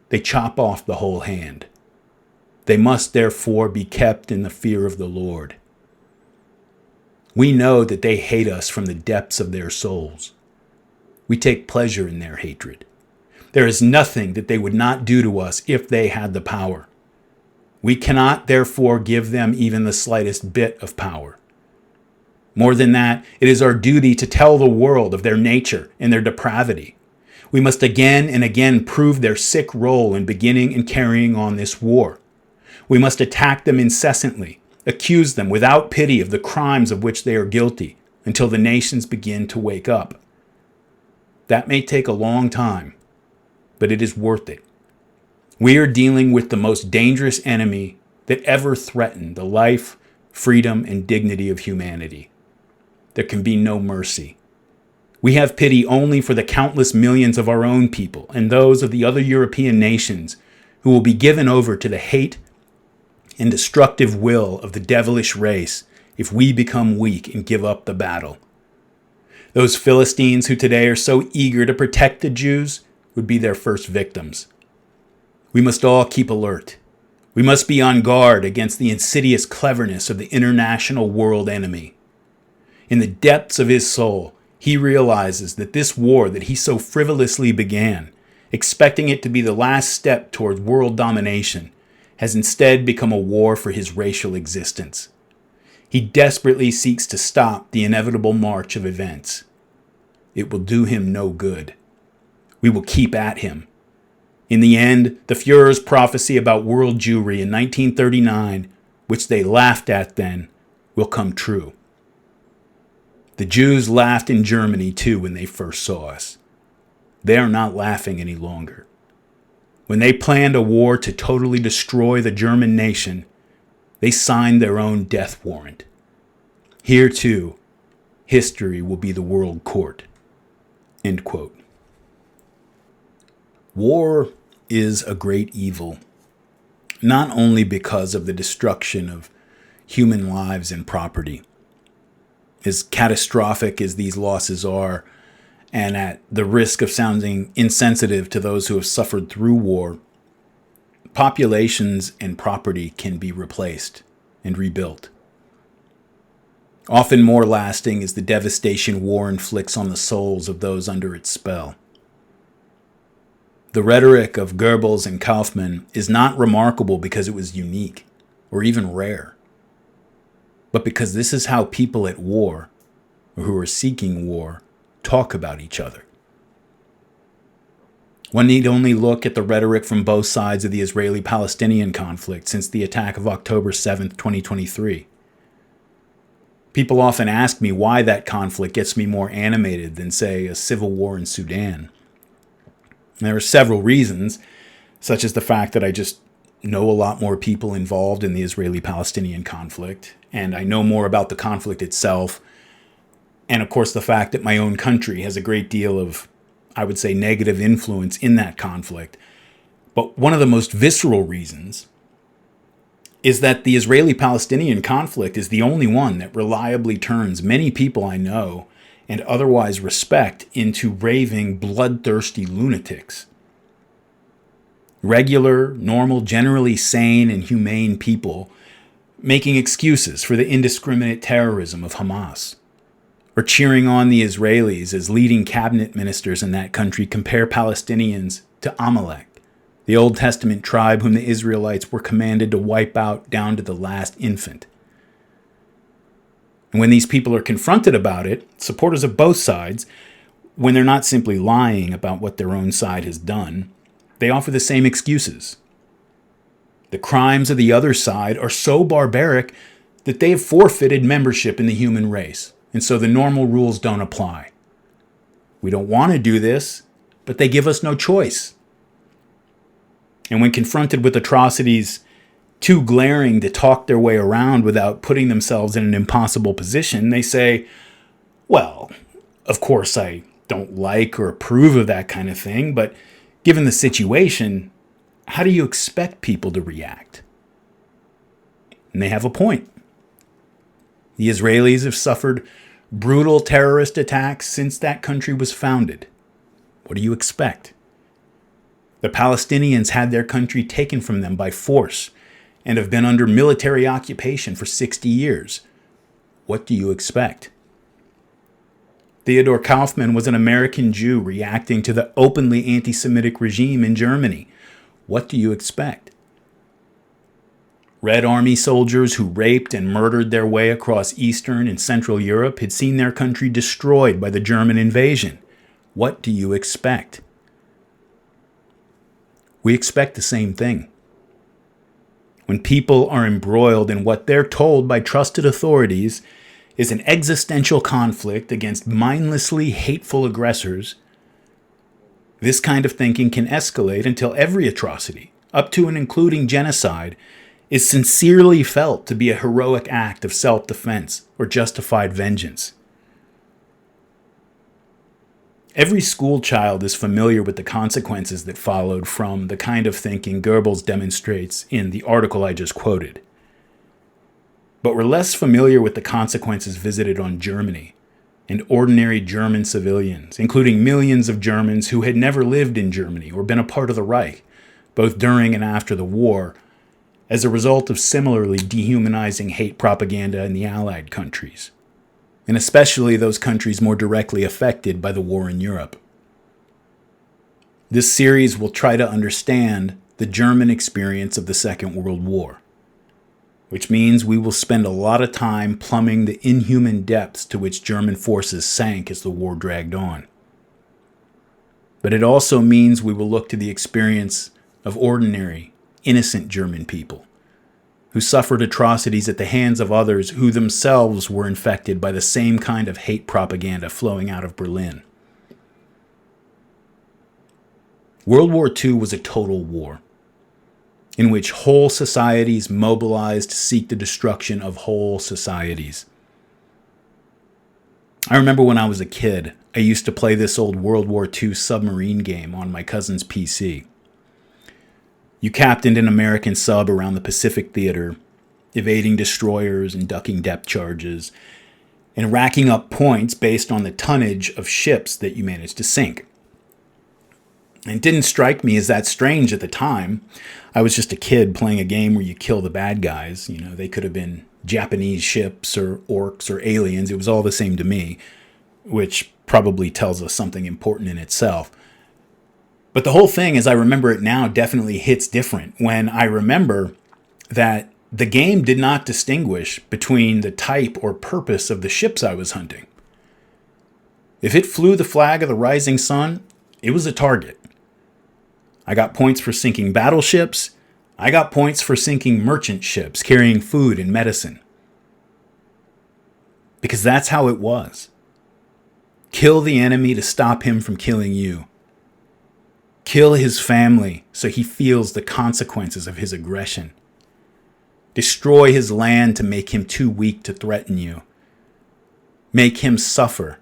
they chop off the whole hand. They must therefore be kept in the fear of the Lord. We know that they hate us from the depths of their souls. We take pleasure in their hatred. There is nothing that they would not do to us if they had the power. We cannot therefore give them even the slightest bit of power. More than that, it is our duty to tell the world of their nature and their depravity. We must again and again prove their sick role in beginning and carrying on this war. We must attack them incessantly, accuse them without pity of the crimes of which they are guilty, until the nations begin to wake up. That may take a long time, but it is worth it. We are dealing with the most dangerous enemy that ever threatened the life, freedom, and dignity of humanity. There can be no mercy. We have pity only for the countless millions of our own people and those of the other European nations who will be given over to the hate and destructive will of the devilish race if we become weak and give up the battle. Those Philistines who today are so eager to protect the Jews would be their first victims. We must all keep alert. We must be on guard against the insidious cleverness of the international world enemy. In the depths of his soul, he realizes that this war that he so frivolously began, expecting it to be the last step toward world domination, has instead become a war for his racial existence. He desperately seeks to stop the inevitable march of events. It will do him no good. We will keep at him. In the end, the Führer's prophecy about world Jewry in 1939, which they laughed at then, will come true. The Jews laughed in Germany too when they first saw us. They are not laughing any longer. When they planned a war to totally destroy the German nation, they signed their own death warrant. Here, too, history will be the world court. End quote. War is a great evil, not only because of the destruction of human lives and property. As catastrophic as these losses are, and at the risk of sounding insensitive to those who have suffered through war, populations and property can be replaced and rebuilt. Often more lasting is the devastation war inflicts on the souls of those under its spell. The rhetoric of Goebbels and Kaufmann is not remarkable because it was unique or even rare, but because this is how people at war, or who are seeking war, talk about each other. One need only look at the rhetoric from both sides of the Israeli-Palestinian conflict since the attack of October 7th, 2023. People often ask me why that conflict gets me more animated than, say, a civil war in Sudan. There are several reasons, such as the fact that I just know a lot more people involved in the Israeli-Palestinian conflict, and I know more about the conflict itself, and of course the fact that my own country has a great deal of, I would say, negative influence in that conflict. But one of the most visceral reasons is that the Israeli-Palestinian conflict is the only one that reliably turns many people I know and otherwise respect into raving, bloodthirsty lunatics. Regular, normal, generally sane and humane people making excuses for the indiscriminate terrorism of Hamas, or cheering on the Israelis as leading cabinet ministers in that country compare Palestinians to Amalek, the Old Testament tribe whom the Israelites were commanded to wipe out down to the last infant. And when these people are confronted about it, supporters of both sides, when they're not simply lying about what their own side has done, they offer the same excuses. The crimes of the other side are so barbaric that they have forfeited membership in the human race, and so the normal rules don't apply. We don't want to do this, but they give us no choice. And when confronted with atrocities too glaring to talk their way around without putting themselves in an impossible position, they say, well, of course I don't like or approve of that kind of thing, but given the situation, how do you expect people to react? And they have a point. The Israelis have suffered brutal terrorist attacks since that country was founded. What do you expect? The Palestinians had their country taken from them by force and have been under military occupation for 60 years. What do you expect? Theodor Kaufmann was an American Jew reacting to the openly anti-Semitic regime in Germany. What do you expect? Red Army soldiers who raped and murdered their way across Eastern and Central Europe had seen their country destroyed by the German invasion. What do you expect? We expect the same thing. When people are embroiled in what they're told by trusted authorities is an existential conflict against mindlessly hateful aggressors, this kind of thinking can escalate until every atrocity, up to and including genocide, is sincerely felt to be a heroic act of self-defense or justified vengeance. Every school child is familiar with the consequences that followed from the kind of thinking Goebbels demonstrates in the article I just quoted. But we're less familiar with the consequences visited on Germany and ordinary German civilians, including millions of Germans who had never lived in Germany or been a part of the Reich, both during and after the war, as a result of similarly dehumanizing hate propaganda in the Allied countries, and especially those countries more directly affected by the war in Europe. This series will try to understand the German experience of the Second World War, which means we will spend a lot of time plumbing the inhuman depths to which German forces sank as the war dragged on. But it also means we will look to the experience of ordinary, innocent German people who suffered atrocities at the hands of others who themselves were infected by the same kind of hate propaganda flowing out of Berlin. World War II was a total war, in which whole societies mobilized to seek the destruction of whole societies. I remember when I was a kid, I used to play this old World War II submarine game on my cousin's PC. You captained an American sub around the Pacific Theater, evading destroyers and ducking depth charges, and racking up points based on the tonnage of ships that you managed to sink. And it didn't strike me as that strange at the time. I was just a kid playing a game where you kill the bad guys. You know, they could have been Japanese ships or orcs or aliens. It was all the same to me, which probably tells us something important in itself. But the whole thing, as I remember it now, definitely hits different when I remember that the game did not distinguish between the type or purpose of the ships I was hunting. If it flew the flag of the rising sun, it was a target. I got points for sinking battleships. I got points for sinking merchant ships carrying food and medicine. Because that's how it was. Kill the enemy to stop him from killing you. Kill his family so he feels the consequences of his aggression. Destroy his land to make him too weak to threaten you. Make him suffer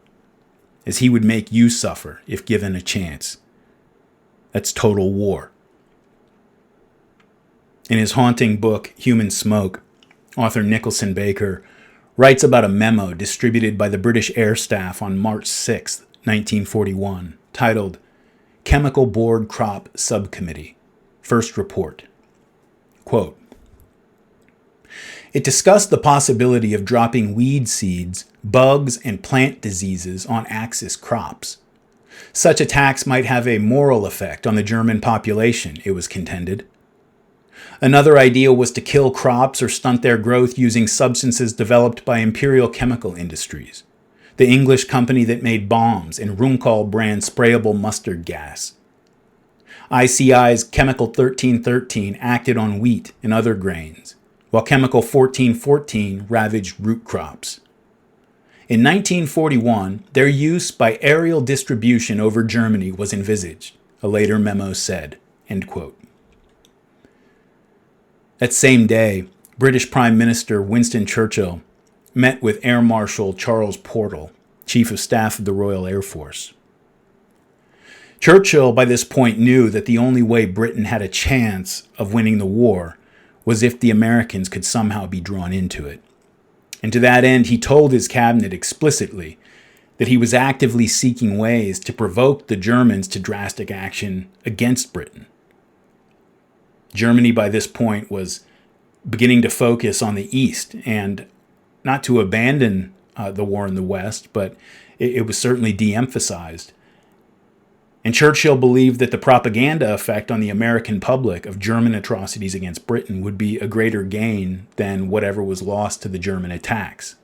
as he would make you suffer if given a chance. That's total war. In his haunting book, Human Smoke, author Nicholson Baker writes about a memo distributed by the British Air Staff on March 6, 1941, titled Chemical Board Crop Subcommittee, First Report. Quote, it discussed the possibility of dropping weed seeds, bugs, and plant diseases on Axis crops. Such attacks might have a moral effect on the German population, it was contended. Another idea was to kill crops or stunt their growth using substances developed by Imperial Chemical Industries, the English company that made bombs and Runkal brand sprayable mustard gas. ICI's Chemical 1313 acted on wheat and other grains, while Chemical 1414 ravaged root crops. In 1941, their use by aerial distribution over Germany was envisaged, a later memo said, end quote. That same day, British Prime Minister Winston Churchill met with Air Marshal Charles Portal, Chief of Staff of the Royal Air Force. Churchill, by this point, knew that the only way Britain had a chance of winning the war was if the Americans could somehow be drawn into it. And to that end, he told his cabinet explicitly that he was actively seeking ways to provoke the Germans to drastic action against Britain. Germany, by this point, was beginning to focus on the East, and not to abandon the war in the West, but it was certainly de-emphasized. And Churchill believed that the propaganda effect on the American public of German atrocities against Britain would be a greater gain than whatever was lost to the German attacks.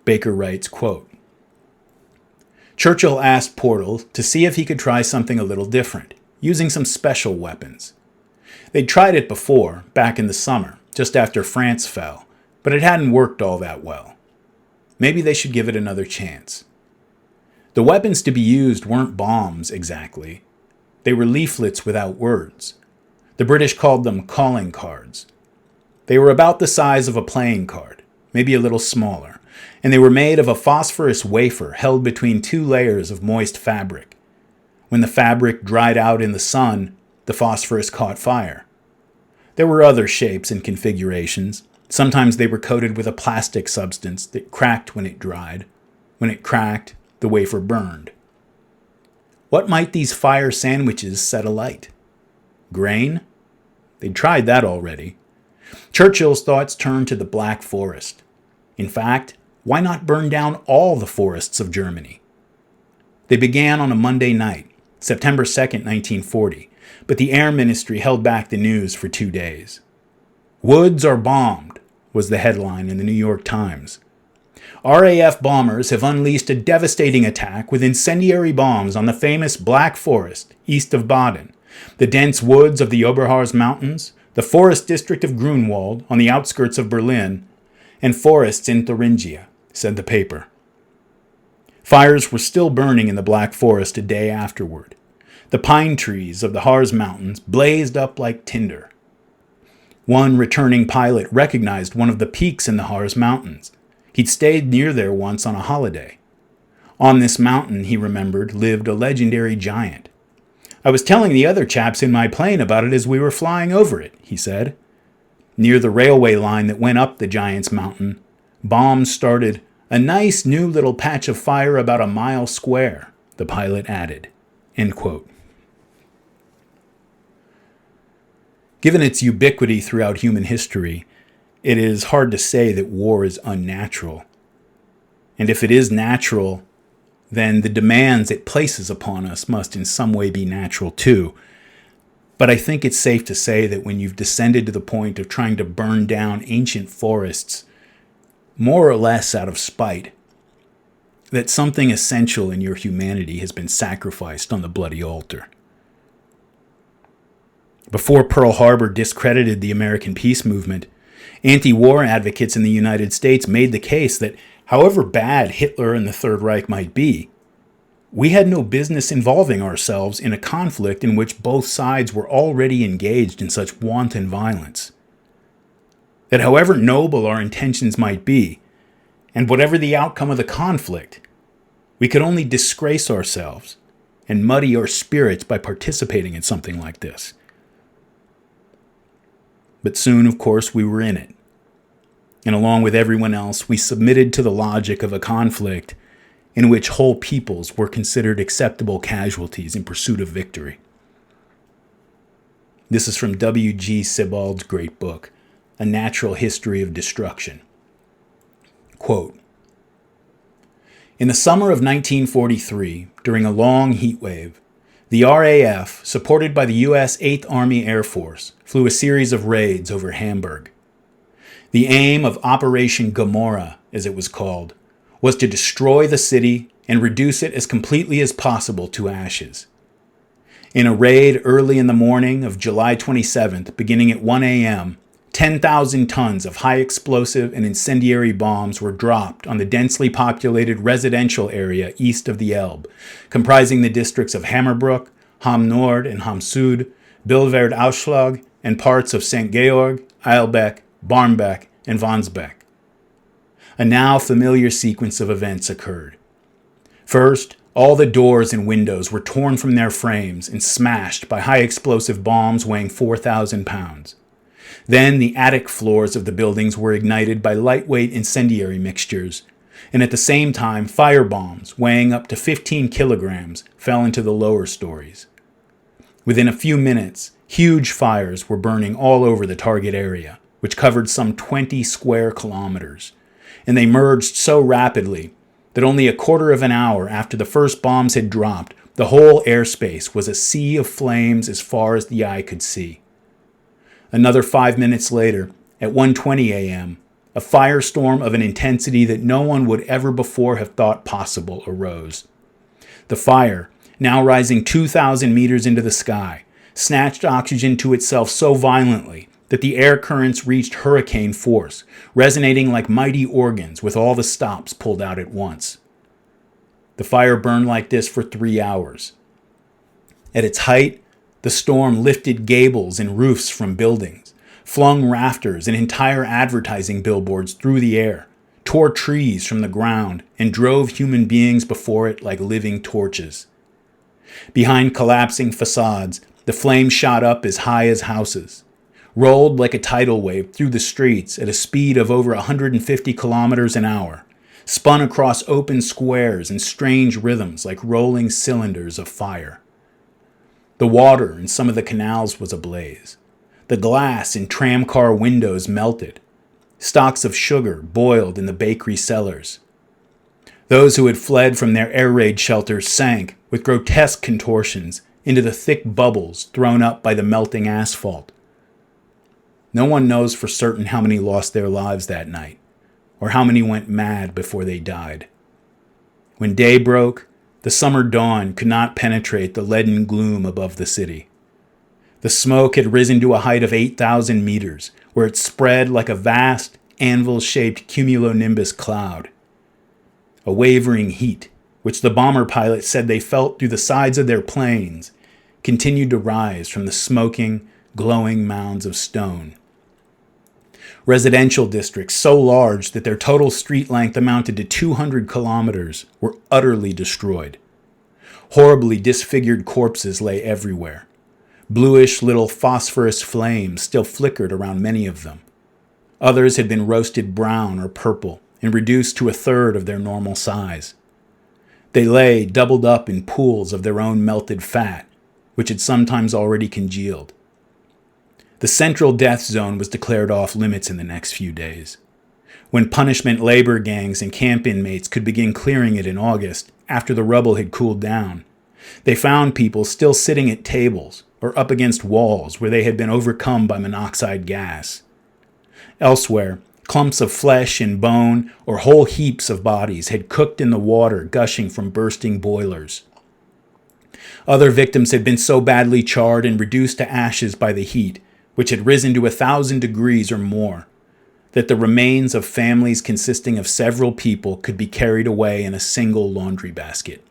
Baker writes, quote, Churchill asked Portal to see if he could try something a little different, using some special weapons. They'd tried it before, back in the summer, just after France fell, but it hadn't worked all that well. Maybe they should give it another chance. The weapons to be used weren't bombs, exactly. They were leaflets without words. The British called them calling cards. They were about the size of a playing card, maybe a little smaller, and they were made of a phosphorus wafer held between two layers of moist fabric. When the fabric dried out in the sun, the phosphorus caught fire. There were other shapes and configurations. Sometimes they were coated with a plastic substance that cracked when it dried. When it cracked, the wafer burned. What might these fire sandwiches set alight? Grain? They'd tried that already. Churchill's thoughts turned to the Black Forest. In fact, why not burn down all the forests of Germany? They began on a Monday night, September 2nd, 1940, but the Air Ministry held back the news for 2 days. Woods are bombed, was the headline in the New York Times. RAF bombers have unleashed a devastating attack with incendiary bombs on the famous Black Forest, east of Baden, the dense woods of the Oberharz Mountains, the forest district of Grunwald on the outskirts of Berlin, and forests in Thuringia, said the paper. Fires were still burning in the Black Forest a day afterward. The pine trees of the Harz Mountains blazed up like tinder. One returning pilot recognized one of the peaks in the Harz Mountains. He'd stayed near there once on a holiday. On this mountain, he remembered, lived a legendary giant. I was telling the other chaps in my plane about it as we were flying over it, he said. Near the railway line that went up the giant's mountain, bombs started a nice new little patch of fire about a mile square, the pilot added. End quote. Given its ubiquity throughout human history, it is hard to say that war is unnatural. And if it is natural, then the demands it places upon us must in some way be natural too. But I think it's safe to say that when you've descended to the point of trying to burn down ancient forests, more or less out of spite, that something essential in your humanity has been sacrificed on the bloody altar. Before Pearl Harbor discredited the American peace movement, anti-war advocates in the United States made the case that however bad Hitler and the Third Reich might be, we had no business involving ourselves in a conflict in which both sides were already engaged in such wanton violence. That however noble our intentions might be, and whatever the outcome of the conflict, we could only disgrace ourselves and muddy our spirits by participating in something like this. But soon, of course, we were in it. And along with everyone else, we submitted to the logic of a conflict in which whole peoples were considered acceptable casualties in pursuit of victory. This is from W.G. Sebald's great book, A Natural History of Destruction. Quote, in the summer of 1943, during a long heat wave, the RAF, supported by the U.S. 8th Army Air Force, flew a series of raids over Hamburg. The aim of Operation Gomorrah, as it was called, was to destroy the city and reduce it as completely as possible to ashes. In a raid early in the morning of July 27th, beginning at 1 a.m., 10,000 tons of high explosive and incendiary bombs were dropped on the densely populated residential area east of the Elbe, comprising the districts of Hammerbrook, Ham Nord and Ham Süd, Bilverd Ausschlag, and parts of St. Georg, Eilbeck, Barmbek, and Wansbeck. A now familiar sequence of events occurred. First, all the doors and windows were torn from their frames and smashed by high explosive bombs weighing 4,000 pounds. Then the attic floors of the buildings were ignited by lightweight incendiary mixtures, and at the same time fire bombs weighing up to 15 kilograms fell into the lower stories. Within a few minutes, huge fires were burning all over the target area, which covered some 20 square kilometers, and they merged so rapidly that only a quarter of an hour after the first bombs had dropped, the whole airspace was a sea of flames as far as the eye could see. Another 5 minutes later, at 1:20 a.m., a firestorm of an intensity that no one would ever before have thought possible arose. The fire, now rising 2,000 meters into the sky, snatched oxygen to itself so violently that the air currents reached hurricane force, resonating like mighty organs with all the stops pulled out at once. The fire burned like this for 3 hours. At its height, the storm lifted gables and roofs from buildings, flung rafters and entire advertising billboards through the air, tore trees from the ground, and drove human beings before it like living torches. Behind collapsing facades, the flames shot up as high as houses, rolled like a tidal wave through the streets at a speed of over 150 kilometers an hour, spun across open squares in strange rhythms like rolling cylinders of fire. The water in some of the canals was ablaze. The glass in tramcar windows melted. Stocks of sugar boiled in the bakery cellars. Those who had fled from their air raid shelters sank, with grotesque contortions, into the thick bubbles thrown up by the melting asphalt. No one knows for certain how many lost their lives that night, or how many went mad before they died. When day broke, the summer dawn could not penetrate the leaden gloom above the city. The smoke had risen to a height of 8,000 meters, where it spread like a vast, anvil-shaped cumulonimbus cloud. A wavering heat, which the bomber pilots said they felt through the sides of their planes, continued to rise from the smoking, glowing mounds of stone. Residential districts so large that their total street length amounted to 200 kilometers were utterly destroyed. Horribly disfigured corpses lay everywhere. Bluish little phosphorus flames still flickered around many of them. Others had been roasted brown or purple and reduced to a third of their normal size. They lay doubled up in pools of their own melted fat, which had sometimes already congealed. The central death zone was declared off limits in the next few days. When punishment labor gangs and camp inmates could begin clearing it in August, after the rubble had cooled down, they found people still sitting at tables or up against walls where they had been overcome by monoxide gas. Elsewhere, clumps of flesh and bone or whole heaps of bodies had cooked in the water gushing from bursting boilers. Other victims had been so badly charred and reduced to ashes by the heat, which had risen to 1,000 degrees or more, that the remains of families consisting of several people could be carried away in a single laundry basket.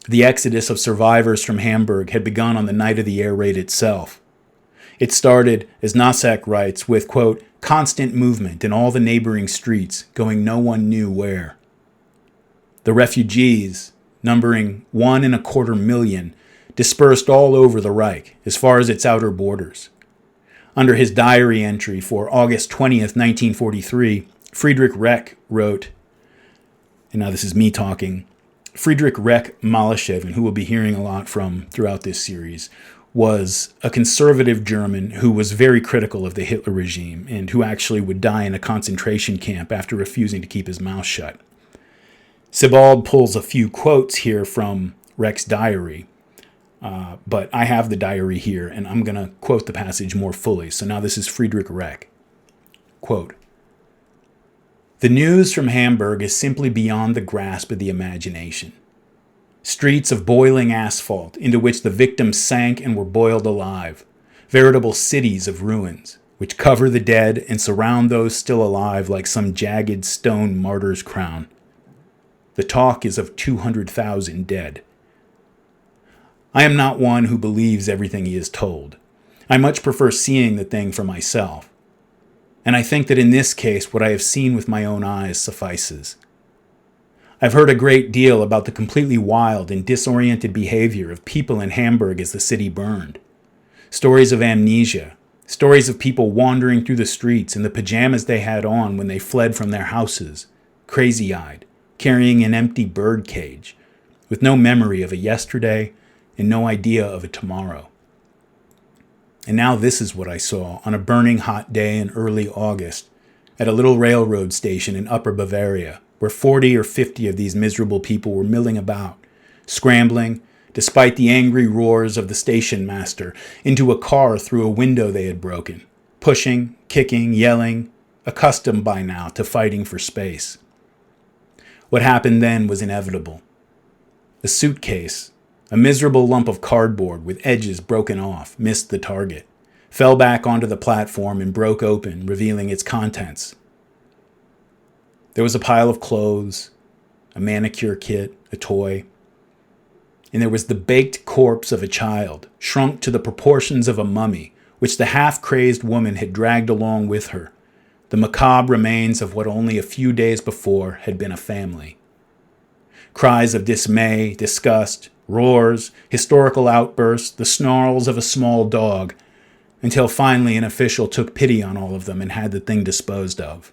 The exodus of survivors from Hamburg had begun on the night of the air raid itself. It started, as Nosek writes, with, quote, constant movement in all the neighboring streets, going no one knew where. The refugees, numbering 1.25 million, dispersed all over the Reich, as far as its outer borders. Under his diary entry for August 20th, 1943, Friedrich Reck wrote, and now this is me talking, Friedrich Reck Malyshev, who we'll be hearing a lot from throughout this series, was a conservative German who was very critical of the Hitler regime and who actually would die in a concentration camp after refusing to keep his mouth shut. Sebald pulls a few quotes here from Reck's diary, but I have the diary here, and I'm going to quote the passage more fully. So now this is Friedrich Reck. Quote, "The news from Hamburg is simply beyond the grasp of the imagination. Streets of boiling asphalt into which the victims sank and were boiled alive, veritable cities of ruins, which cover the dead and surround those still alive like some jagged stone martyr's crown. The talk is of 200,000 dead. I am not one who believes everything he is told. I much prefer seeing the thing for myself. And I think that in this case, what I have seen with my own eyes suffices. I've heard a great deal about the completely wild and disoriented behavior of people in Hamburg as the city burned. Stories of amnesia, stories of people wandering through the streets in the pajamas they had on when they fled from their houses, crazy-eyed, carrying an empty bird cage, with no memory of a yesterday and no idea of a tomorrow. And now this is what I saw on a burning hot day in early August at a little railroad station in Upper Bavaria, where 40 or 50 of these miserable people were milling about, scrambling, despite the angry roars of the station master, into a car through a window they had broken, pushing, kicking, yelling, accustomed by now to fighting for space. What happened then was inevitable. A suitcase, a miserable lump of cardboard with edges broken off, missed the target, fell back onto the platform and broke open, revealing its contents. There was a pile of clothes, a manicure kit, a toy, and there was the baked corpse of a child, shrunk to the proportions of a mummy, which the half-crazed woman had dragged along with her, the macabre remains of what only a few days before had been a family. Cries of dismay, disgust, roars, historical outbursts, the snarls of a small dog, until finally an official took pity on all of them and had the thing disposed of.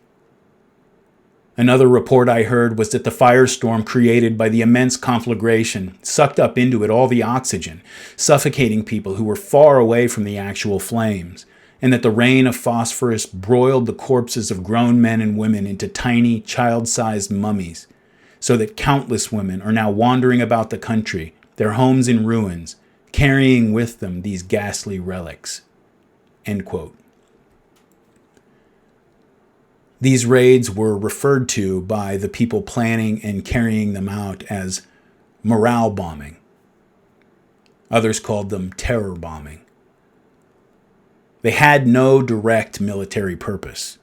Another report I heard was that the firestorm created by the immense conflagration sucked up into it all the oxygen, suffocating people who were far away from the actual flames, and that the rain of phosphorus broiled the corpses of grown men and women into tiny, child-sized mummies, so that countless women are now wandering about the country, their homes in ruins, carrying with them these ghastly relics." End quote. These raids were referred to by the people planning and carrying them out as morale bombing. Others called them terror bombing. They had no direct military purpose.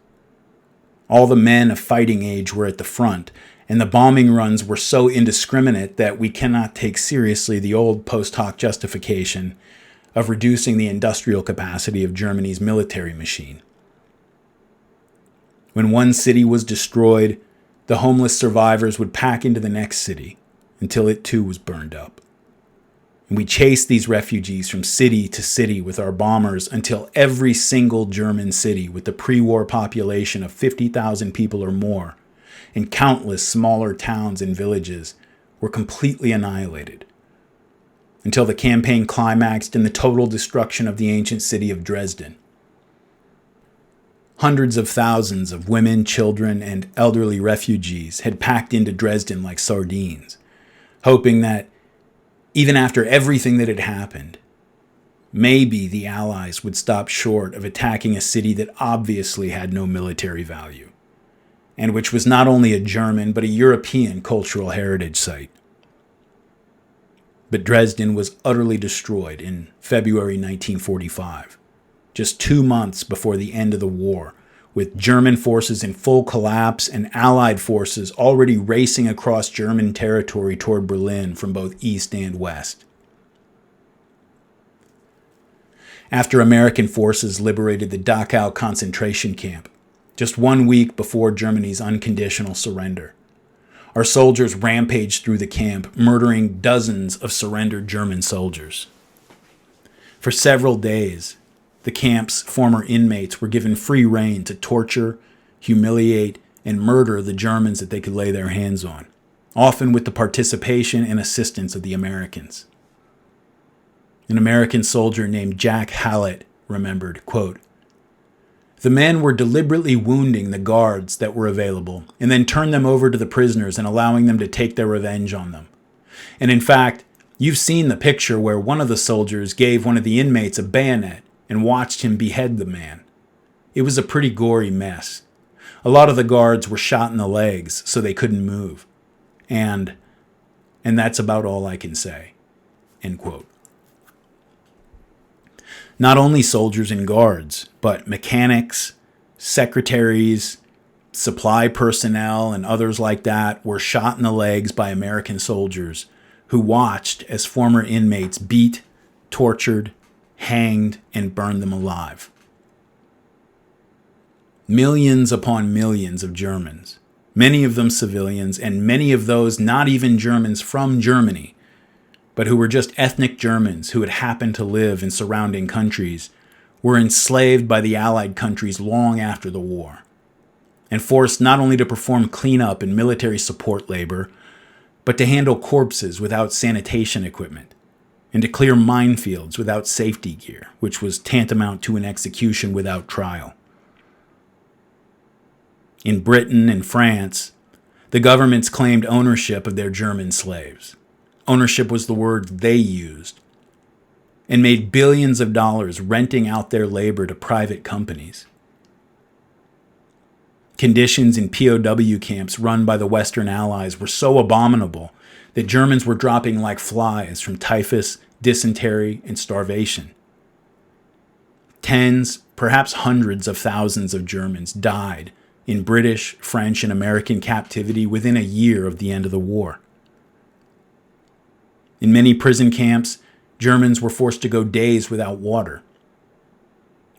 All the men of fighting age were at the front, and the bombing runs were so indiscriminate that we cannot take seriously the old post hoc justification of reducing the industrial capacity of Germany's military machine. When one city was destroyed, the homeless survivors would pack into the next city until it too was burned up. And we chased these refugees from city to city with our bombers until every single German city with the pre-war population of 50,000 people or more and countless smaller towns and villages were completely annihilated, until the campaign climaxed in the total destruction of the ancient city of Dresden. Hundreds of thousands of women, children, and elderly refugees had packed into Dresden like sardines, hoping that, even after everything that had happened, maybe the Allies would stop short of attacking a city that obviously had no military value, and which was not only a German but a European cultural heritage site. But Dresden was utterly destroyed in February 1945, just 2 months before the end of the war, with German forces in full collapse and Allied forces already racing across German territory toward Berlin from both east and west. After American forces liberated the Dachau concentration camp, just 1 week before Germany's unconditional surrender, our soldiers rampaged through the camp, murdering dozens of surrendered German soldiers. For several days, the camp's former inmates were given free rein to torture, humiliate, and murder the Germans that they could lay their hands on, often with the participation and assistance of the Americans. An American soldier named Jack Hallett remembered, quote, "The men were deliberately wounding the guards that were available and then turned them over to the prisoners and allowing them to take their revenge on them. And in fact, you've seen the picture where one of the soldiers gave one of the inmates a bayonet and watched him behead the man. It was a pretty gory mess. A lot of the guards were shot in the legs so they couldn't move. And that's about all I can say." End quote. Not only soldiers and guards, but mechanics, secretaries, supply personnel, and others like that were shot in the legs by American soldiers who watched as former inmates beat, tortured, hanged, and burned them alive. Millions upon millions of Germans, many of them civilians, and many of those not even Germans from Germany, but who were just ethnic Germans who had happened to live in surrounding countries, were enslaved by the Allied countries long after the war, and forced not only to perform cleanup and military support labor, but to handle corpses without sanitation equipment, and to clear minefields without safety gear, which was tantamount to an execution without trial. In Britain and France, the governments claimed ownership of their German slaves. Ownership was the word they used, and made billions of dollars renting out their labor to private companies. Conditions in POW camps run by the Western Allies were so abominable that Germans were dropping like flies from typhus, dysentery, and starvation. Tens, perhaps hundreds of thousands of Germans died in British, French, and American captivity within a year of the end of the war. In many prison camps, Germans were forced to go days without water.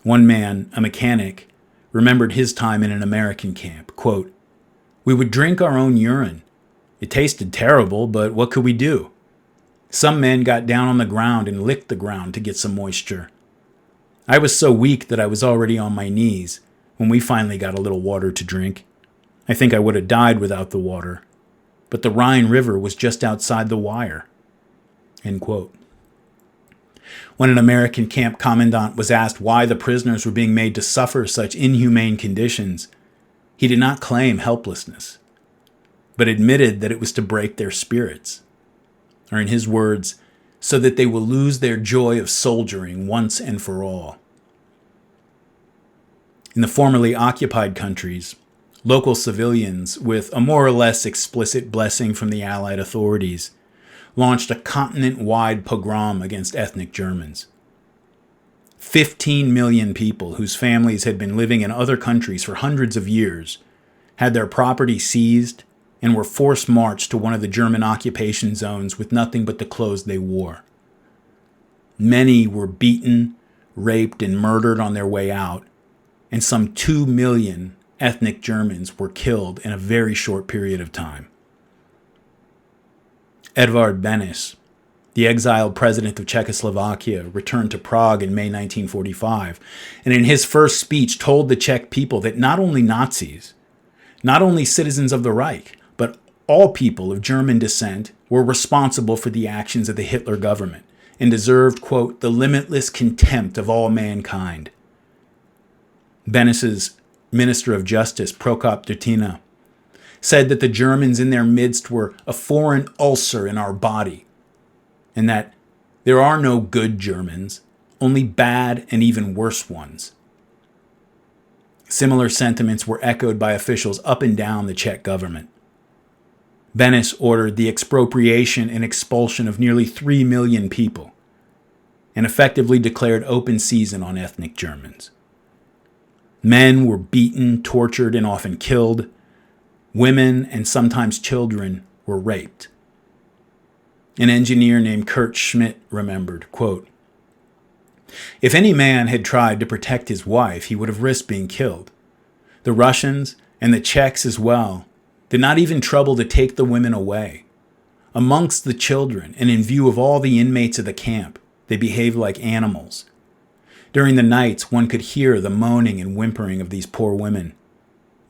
One man, a mechanic, remembered his time in an American camp. Quote, "We would drink our own urine. It tasted terrible, but what could we do? Some men got down on the ground and licked the ground to get some moisture. I was so weak that I was already on my knees when we finally got a little water to drink. I think I would have died without the water, but the Rhine River was just outside the wire." End quote. When an American camp commandant was asked why the prisoners were being made to suffer such inhumane conditions, he did not claim helplessness, but admitted that it was to break their spirits, or in his words, so that they will lose their joy of soldiering once and for all. In the formerly occupied countries, local civilians, with a more or less explicit blessing from the Allied authorities, launched a continent-wide pogrom against ethnic Germans. 15 million people whose families had been living in other countries for hundreds of years had their property seized and were forced marched to one of the German occupation zones with nothing but the clothes they wore. Many were beaten, raped, and murdered on their way out, and some 2 million ethnic Germans were killed in a very short period of time. Edvard Beneš, the exiled president of Czechoslovakia, returned to Prague in May 1945, and in his first speech told the Czech people that not only Nazis, Not only citizens of the Reich, but all people of German descent were responsible for the actions of the Hitler government and deserved, quote, the limitless contempt of all mankind. Venice's Minister of Justice, Prokop Dutina, said that the Germans in their midst were a foreign ulcer in our body, and that there are no good Germans, only bad and even worse ones. Similar sentiments were echoed by officials up and down the Czech government. Venice ordered the expropriation and expulsion of nearly 3 million people and effectively declared open season on ethnic Germans. Men were beaten, tortured, and often killed. Women and sometimes children were raped. An engineer named Kurt Schmidt remembered, quote, "If any man had tried to protect his wife, he would have risked being killed. The Russians, and the Czechs as well, did not even trouble to take the women away. Amongst the children, and in view of all the inmates of the camp, they behaved like animals. During the nights, one could hear the moaning and whimpering of these poor women.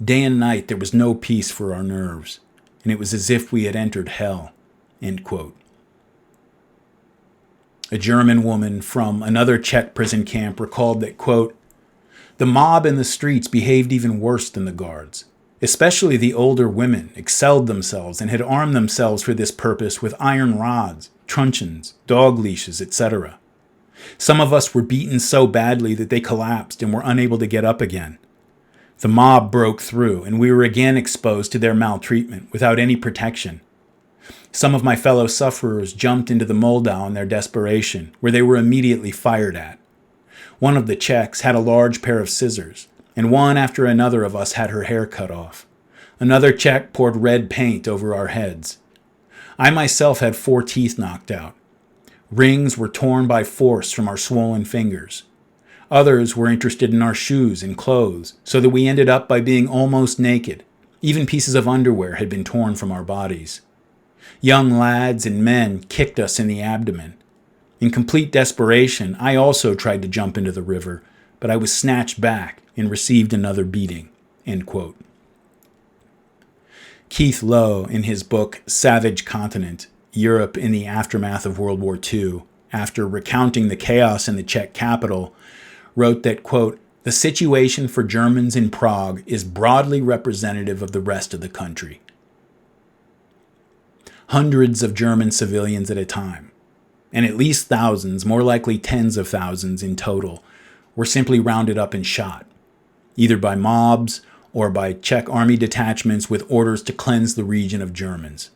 Day and night, there was no peace for our nerves, and it was as if we had entered hell." End quote. A German woman from another Czech prison camp recalled that, quote, "The mob in the streets behaved even worse than the guards. Especially the older women excelled themselves and had armed themselves for this purpose with iron rods, truncheons, dog leashes, etc. Some of us were beaten so badly that they collapsed and were unable to get up again. The mob broke through, and we were again exposed to their maltreatment without any protection. Some of my fellow sufferers jumped into the Moldau in their desperation, where they were immediately fired at. One of the Czechs had a large pair of scissors, and one after another of us had her hair cut off. Another Czech poured red paint over our heads. I myself had 4 teeth knocked out. Rings were torn by force from our swollen fingers. Others were interested in our shoes and clothes, so that we ended up by being almost naked. Even pieces of underwear had been torn from our bodies. Young lads and men kicked us in the abdomen. In complete desperation, I also tried to jump into the river, but I was snatched back and received another beating." End quote. Keith Lowe, in his book Savage Continent, Europe in the Aftermath of World War II, after recounting the chaos in the Czech capital, wrote that, quote, "The situation for Germans in Prague is broadly representative of the rest of the country." Hundreds of German civilians at a time, and at least thousands, more likely tens of thousands in total, were simply rounded up and shot, either by mobs or by Czech army detachments with orders to cleanse the region of Germans.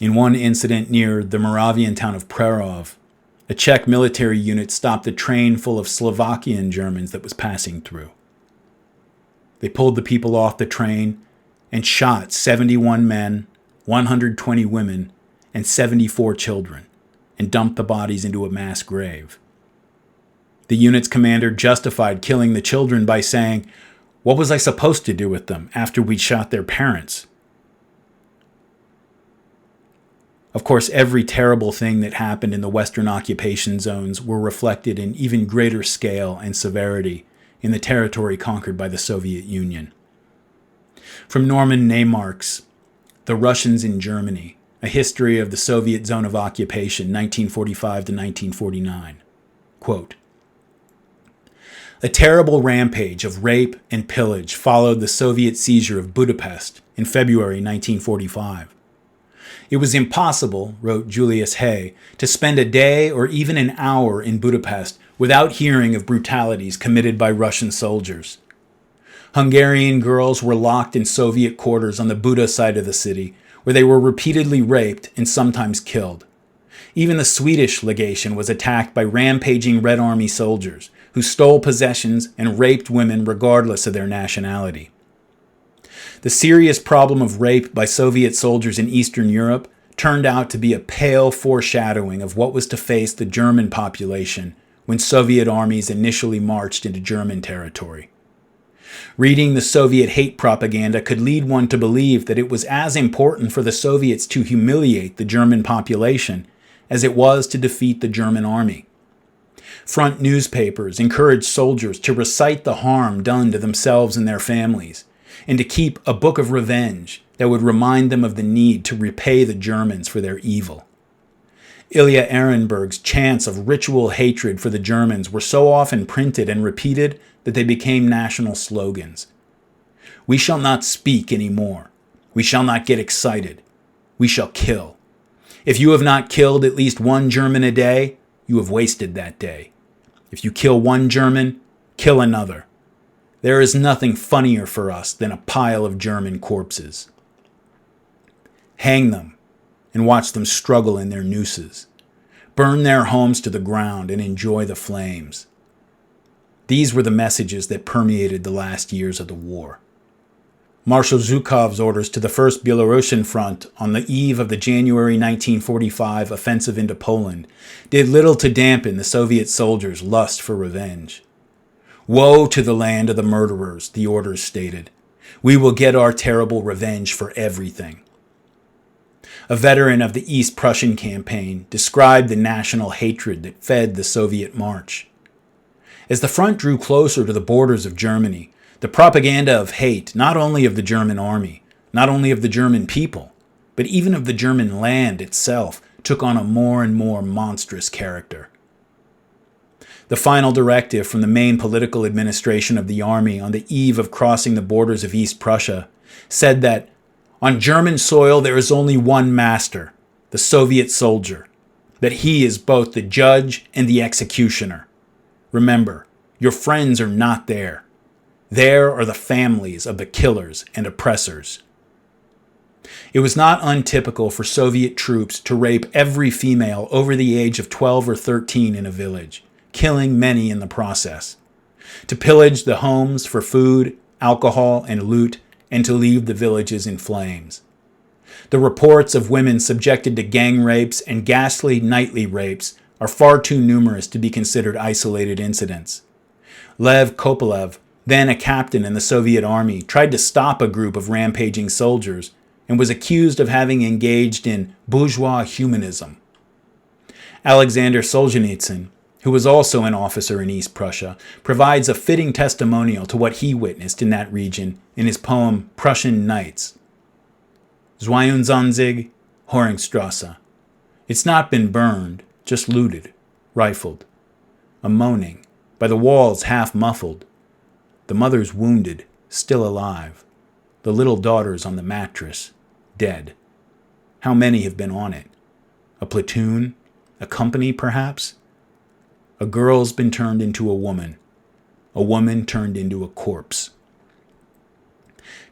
In one incident near the Moravian town of Prologue, a Czech military unit stopped a train full of Slovakian Germans that was passing through. They pulled the people off the train and shot 71 men, 120 women, and 74 children, and dumped the bodies into a mass grave. The unit's commander justified killing the children by saying, "What was I supposed to do with them after we'd shot their parents?" Of course, every terrible thing that happened in the Western occupation zones were reflected in even greater scale and severity in the territory conquered by the Soviet Union. From Norman Neymark's The Russians in Germany, A History of the Soviet Zone of Occupation, 1945 to 1949, quote, "A terrible rampage of rape and pillage followed the Soviet seizure of Budapest in February 1945. It was impossible," wrote Julius Hay, "to spend a day or even an hour in Budapest without hearing of brutalities committed by Russian soldiers. Hungarian girls were locked in Soviet quarters on the Buda side of the city, where they were repeatedly raped and sometimes killed. Even the Swedish legation was attacked by rampaging Red Army soldiers, who stole possessions and raped women regardless of their nationality. The serious problem of rape by Soviet soldiers in Eastern Europe turned out to be a pale foreshadowing of what was to face the German population when Soviet armies initially marched into German territory. Reading the Soviet hate propaganda could lead one to believe that it was as important for the Soviets to humiliate the German population as it was to defeat the German army. Front newspapers encouraged soldiers to recite the harm done to themselves and their families, and to keep a book of revenge that would remind them of the need to repay the Germans for their evil. Ilya Ehrenberg's chants of ritual hatred for the Germans were so often printed and repeated that they became national slogans. We shall not speak anymore. We shall not get excited. We shall kill. If you have not killed at least one German a day, you have wasted that day. If you kill one German, kill another. There is nothing funnier for us than a pile of German corpses. Hang them and watch them struggle in their nooses. Burn their homes to the ground and enjoy the flames. These were the messages that permeated the last years of the war. Marshal Zhukov's orders to the 1st Belarusian Front on the eve of the January 1945 offensive into Poland did little to dampen the Soviet soldiers' lust for revenge. Woe to the land of the murderers, the orders stated. We will get our terrible revenge for everything. A veteran of the East Prussian campaign described the national hatred that fed the Soviet march. As the front drew closer to the borders of Germany, the propaganda of hate, not only of the German army, not only of the German people, but even of the German land itself, took on a more and more monstrous character. The final directive from the main political administration of the army on the eve of crossing the borders of East Prussia said that on German soil there is only one master, the Soviet soldier, that he is both the judge and the executioner. Remember, your friends are not there. There are the families of the killers and oppressors. It was not untypical for Soviet troops to rape every female over the age of 12 or 13 in a village, killing many in the process, to pillage the homes for food, alcohol, and loot, and to leave the villages in flames. The reports of women subjected to gang rapes and ghastly nightly rapes are far too numerous to be considered isolated incidents. Lev Kopelev, then a captain in the Soviet army, tried to stop a group of rampaging soldiers and was accused of having engaged in bourgeois humanism. Alexander Solzhenitsyn, who was also an officer in East Prussia, provides a fitting testimonial to what he witnessed in that region in his poem Prussian Nights. Zweiundzwanzig, Horingstrasse. It's not been burned, just looted, rifled. A moaning, by the walls half muffled. The mother's wounded, still alive. The little daughter's on the mattress, dead. How many have been on it? A platoon? A company, perhaps? A girl's been turned into a woman turned into a corpse.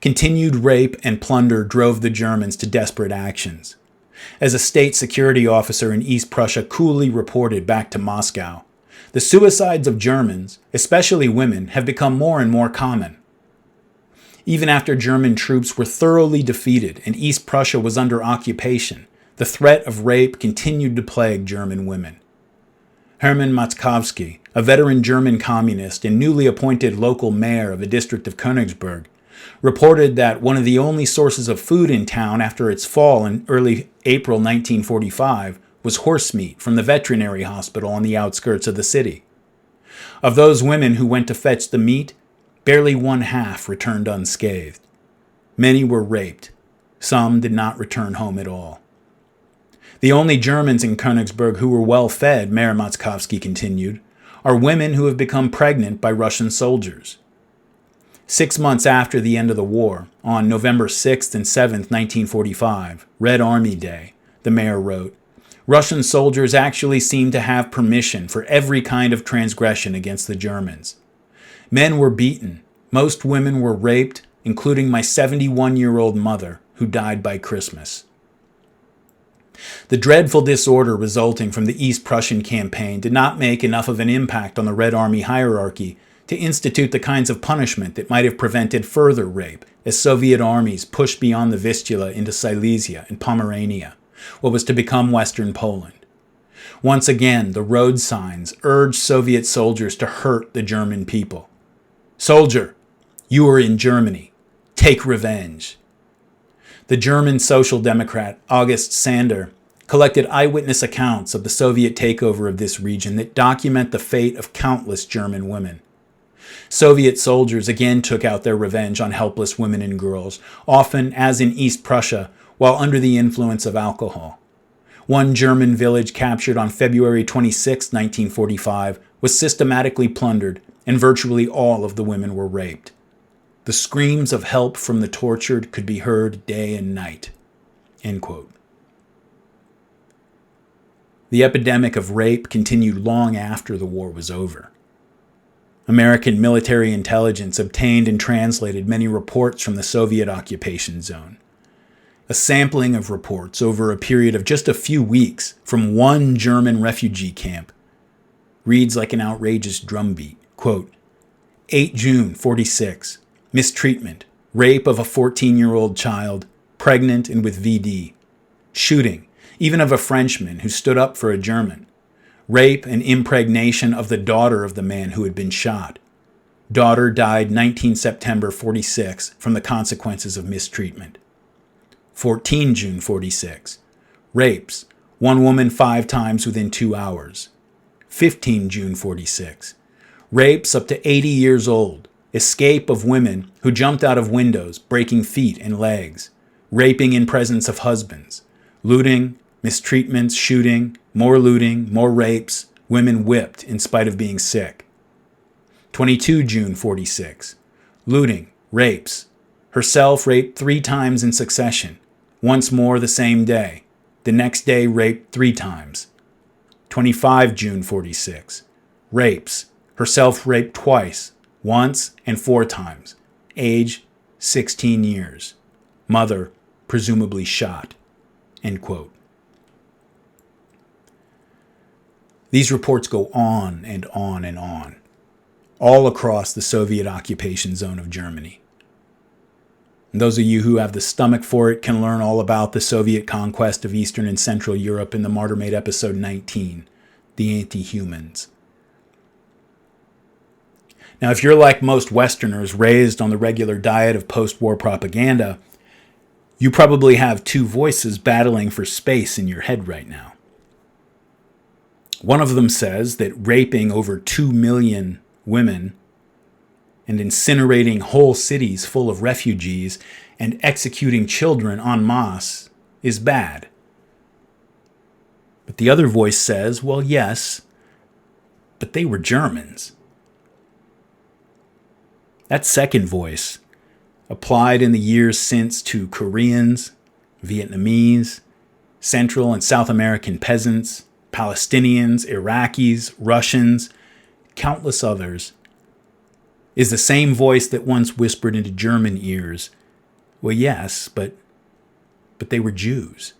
Continued rape and plunder drove the Germans to desperate actions. As a state security officer in East Prussia coolly reported back to Moscow, the suicides of Germans, especially women, have become more and more common. Even after German troops were thoroughly defeated and East Prussia was under occupation, the threat of rape continued to plague German women. Hermann Matzkowski, a veteran German communist and newly appointed local mayor of the district of Königsberg, reported that one of the only sources of food in town after its fall in early April 1945 was horse meat from the veterinary hospital on the outskirts of the city. Of those women who went to fetch the meat, barely one half returned unscathed. Many were raped. Some did not return home at all. The only Germans in Königsberg who were well fed, Mayor Matzkowski continued, are women who have become pregnant by Russian soldiers. 6 months after the end of the war, on November 6th and 7th, 1945, Red Army Day, the mayor wrote, Russian soldiers actually seemed to have permission for every kind of transgression against the Germans. Men were beaten. Most women were raped, including my 71-year-old mother, who died by Christmas. The dreadful disorder resulting from the East Prussian campaign did not make enough of an impact on the Red Army hierarchy to institute the kinds of punishment that might have prevented further rape as Soviet armies pushed beyond the Vistula into Silesia and Pomerania, what was to become Western Poland. Once again, the road signs urged Soviet soldiers to hurt the German people. Soldier, you are in Germany. Take revenge. The German Social Democrat August Sander collected eyewitness accounts of the Soviet takeover of this region that document the fate of countless German women. Soviet soldiers again took out their revenge on helpless women and girls, often, as in East Prussia, while under the influence of alcohol. One German village captured on February 26, 1945, was systematically plundered, and virtually all of the women were raped. The screams of help from the tortured could be heard day and night." End quote. The epidemic of rape continued long after the war was over. American military intelligence obtained and translated many reports from the Soviet occupation zone. A sampling of reports over a period of just a few weeks from one German refugee camp reads like an outrageous drumbeat. Quote, 8 June 46, mistreatment, rape of a 14-year-old child, pregnant and with VD. Shooting, even of a Frenchman who stood up for a German. Rape and impregnation of the daughter of the man who had been shot. Daughter died 19 September 46 from the consequences of mistreatment. 14 June 46. Rapes, one woman 5 times within 2 hours. 15 June 46. Rapes up to 80 years old. Escape of women who jumped out of windows, breaking feet and legs. Raping in presence of husbands. Looting, mistreatments, shooting, more looting, more rapes, women whipped in spite of being sick. 22 June 46. Looting, rapes. Herself raped 3 times in succession. Once more the same day. The next day raped 3 times. 25 June 46. Rapes. Herself raped twice. Once and 4 times. Age 16 years. Mother presumably shot. End quote. These reports go on and on and on, all across the Soviet occupation zone of Germany. And those of you who have the stomach for it can learn all about the Soviet conquest of Eastern and Central Europe in the Martyr-Made episode 19, The Anti-Humans. Now, if you're like most Westerners raised on the regular diet of post-war propaganda, you probably have 2 voices battling for space in your head right now. One of them says that raping over 2 million women and incinerating whole cities full of refugees and executing children en masse is bad. But the other voice says, well, yes, but they were Germans. That second voice, applied in the years since to Koreans, Vietnamese, Central and South American peasants, Palestinians, Iraqis, Russians, countless others, is the same voice that once whispered into German ears, well, yes, but they were Jews.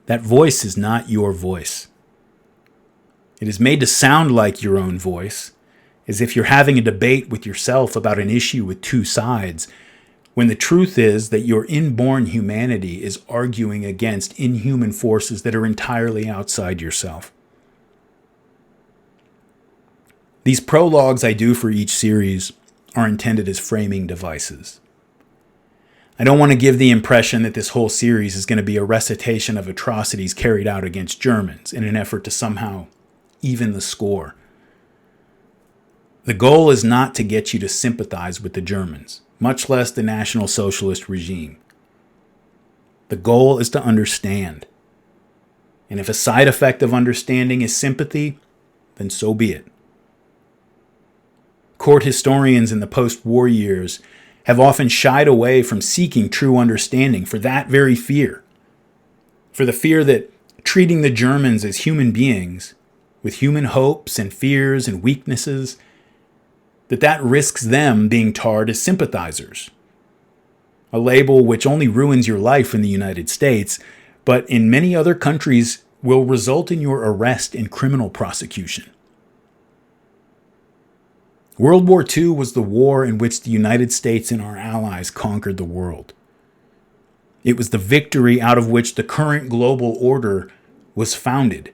That voice is not your voice. It is made to sound like your own voice, as if you're having a debate with yourself about an issue with 2 sides, when the truth is that your inborn humanity is arguing against inhuman forces that are entirely outside yourself. These prologues I do for each series are intended as framing devices. I don't want to give the impression that this whole series is going to be a recitation of atrocities carried out against Germans in an effort to somehow even the score. The goal is not to get you to sympathize with the Germans, much less the National Socialist regime. The goal is to understand. And if a side effect of understanding is sympathy, then so be it. Court historians in the post-war years have often shied away from seeking true understanding for that very fear. For the fear that treating the Germans as human beings, with human hopes and fears and weaknesses, that risks them being tarred as sympathizers. A label which only ruins your life in the United States, but in many other countries will result in your arrest and criminal prosecution. World War II was the war in which the United States and our allies conquered the world. It was the victory out of which the current global order was founded.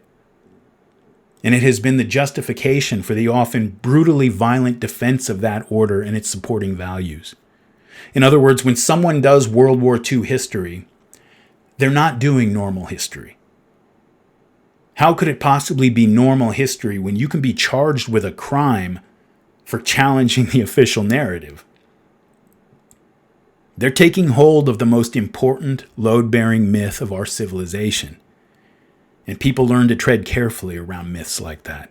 And it has been the justification for the often brutally violent defense of that order and its supporting values. In other words, when someone does World War II history, they're not doing normal history. How could it possibly be normal history when you can be charged with a crime for challenging the official narrative? They're taking hold of the most important load-bearing myth of our civilization. And people learn to tread carefully around myths like that.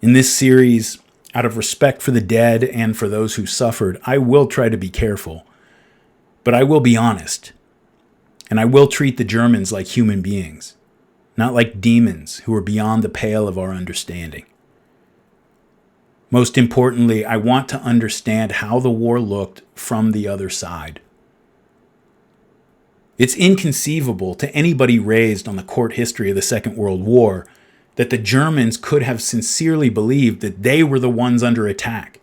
In this series, out of respect for the dead and for those who suffered, I will try to be careful. But I will be honest. And I will treat the Germans like human beings, not like demons who are beyond the pale of our understanding. Most importantly, I want to understand how the war looked from the other side. It's inconceivable to anybody raised on the court history of the Second World War that the Germans could have sincerely believed that they were the ones under attack,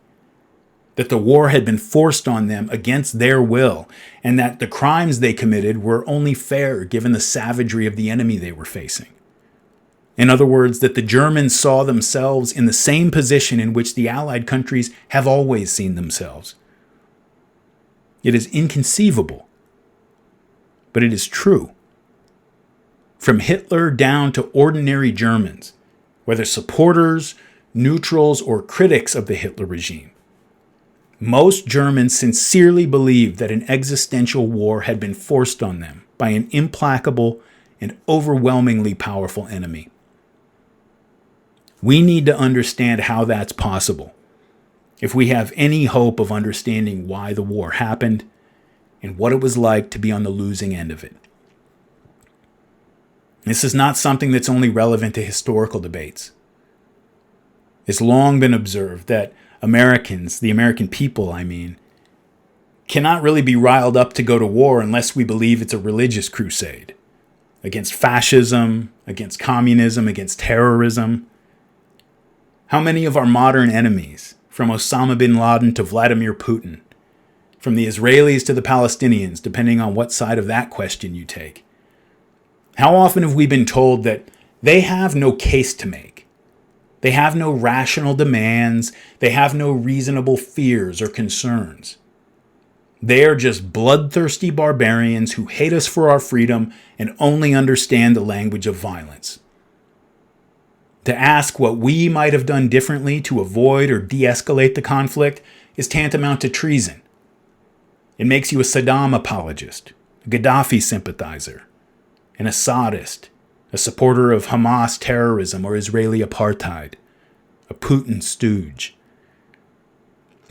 that the war had been forced on them against their will, and that the crimes they committed were only fair given the savagery of the enemy they were facing. In other words, that the Germans saw themselves in the same position in which the Allied countries have always seen themselves. It is inconceivable, but it is true. From Hitler down to ordinary Germans, whether supporters, neutrals, or critics of the Hitler regime, most Germans sincerely believed that an existential war had been forced on them by an implacable and overwhelmingly powerful enemy. We need to understand how that's possible if we have any hope of understanding why the war happened and what it was like to be on the losing end of it. This is not something that's only relevant to historical debates. It's long been observed that Americans, the American people, cannot really be riled up to go to war unless we believe it's a religious crusade against fascism, against communism, against terrorism. How many of our modern enemies, from Osama bin Laden to Vladimir Putin, from the Israelis to the Palestinians, depending on what side of that question you take, how often have we been told that they have no case to make? They have no rational demands. They have no reasonable fears or concerns. They are just bloodthirsty barbarians who hate us for our freedom and only understand the language of violence. To ask what we might have done differently to avoid or de-escalate the conflict is tantamount to treason. It makes you a Saddam apologist, a Gaddafi sympathizer, an Assadist, a supporter of Hamas terrorism or Israeli apartheid, a Putin stooge.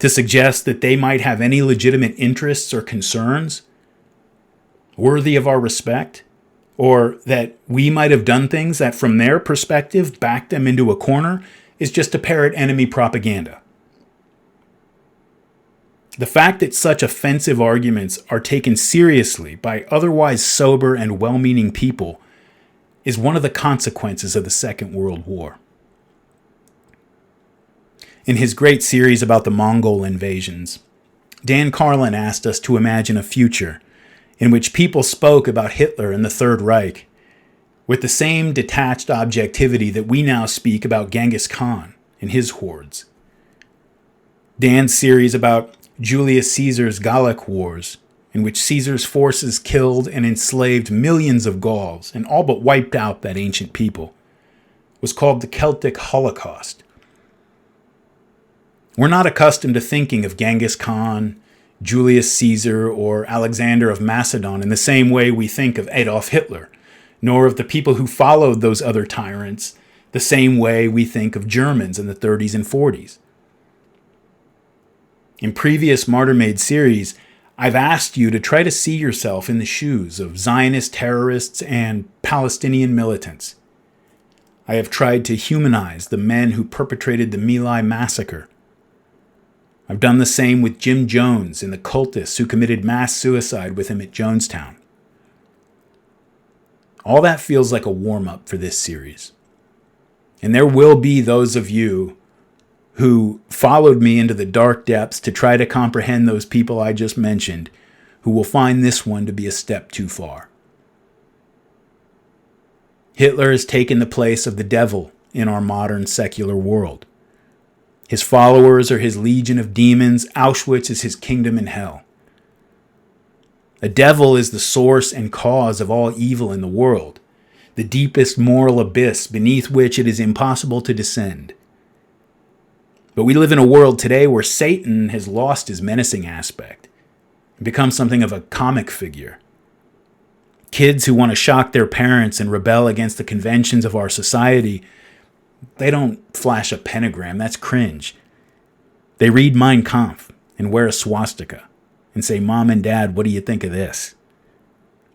To suggest that they might have any legitimate interests or concerns worthy of our respect, or that we might have done things that from their perspective backed them into a corner, is just to parrot enemy propaganda. The fact that such offensive arguments are taken seriously by otherwise sober and well-meaning people is one of the consequences of the Second World War. In his great series about the Mongol invasions, Dan Carlin asked us to imagine a future in which people spoke about Hitler and the Third Reich with the same detached objectivity that we now speak about Genghis Khan and his hordes. Dan's series about Julius Caesar's Gallic Wars, in which Caesar's forces killed and enslaved millions of Gauls and all but wiped out that ancient people, was called the Celtic Holocaust. We're not accustomed to thinking of Genghis Khan, Julius Caesar, or Alexander of Macedon in the same way we think of Adolf Hitler, nor of the people who followed those other tyrants the same way we think of Germans in the 30s and 40s. In previous Martyr Made series, I've asked you to try to see yourself in the shoes of Zionist terrorists and Palestinian militants. I have tried to humanize the men who perpetrated the My Lai massacre. I've done the same with Jim Jones and the cultists who committed mass suicide with him at Jonestown. All that feels like a warm-up for this series. And there will be those of you who followed me into the dark depths to try to comprehend those people I just mentioned, who will find this one to be a step too far. Hitler has taken the place of the devil in our modern secular world. His followers are his legion of demons. Auschwitz is his kingdom in hell. A devil is the source and cause of all evil in the world. the deepest moral abyss beneath which it is impossible to descend. But we live in a world today where Satan has lost his menacing aspect and become something of a comic figure. Kids who want to shock their parents and rebel against the conventions of our society, they don't flash a pentagram. That's cringe. They read Mein Kampf and wear a swastika and say, "Mom and Dad, what do you think of this?"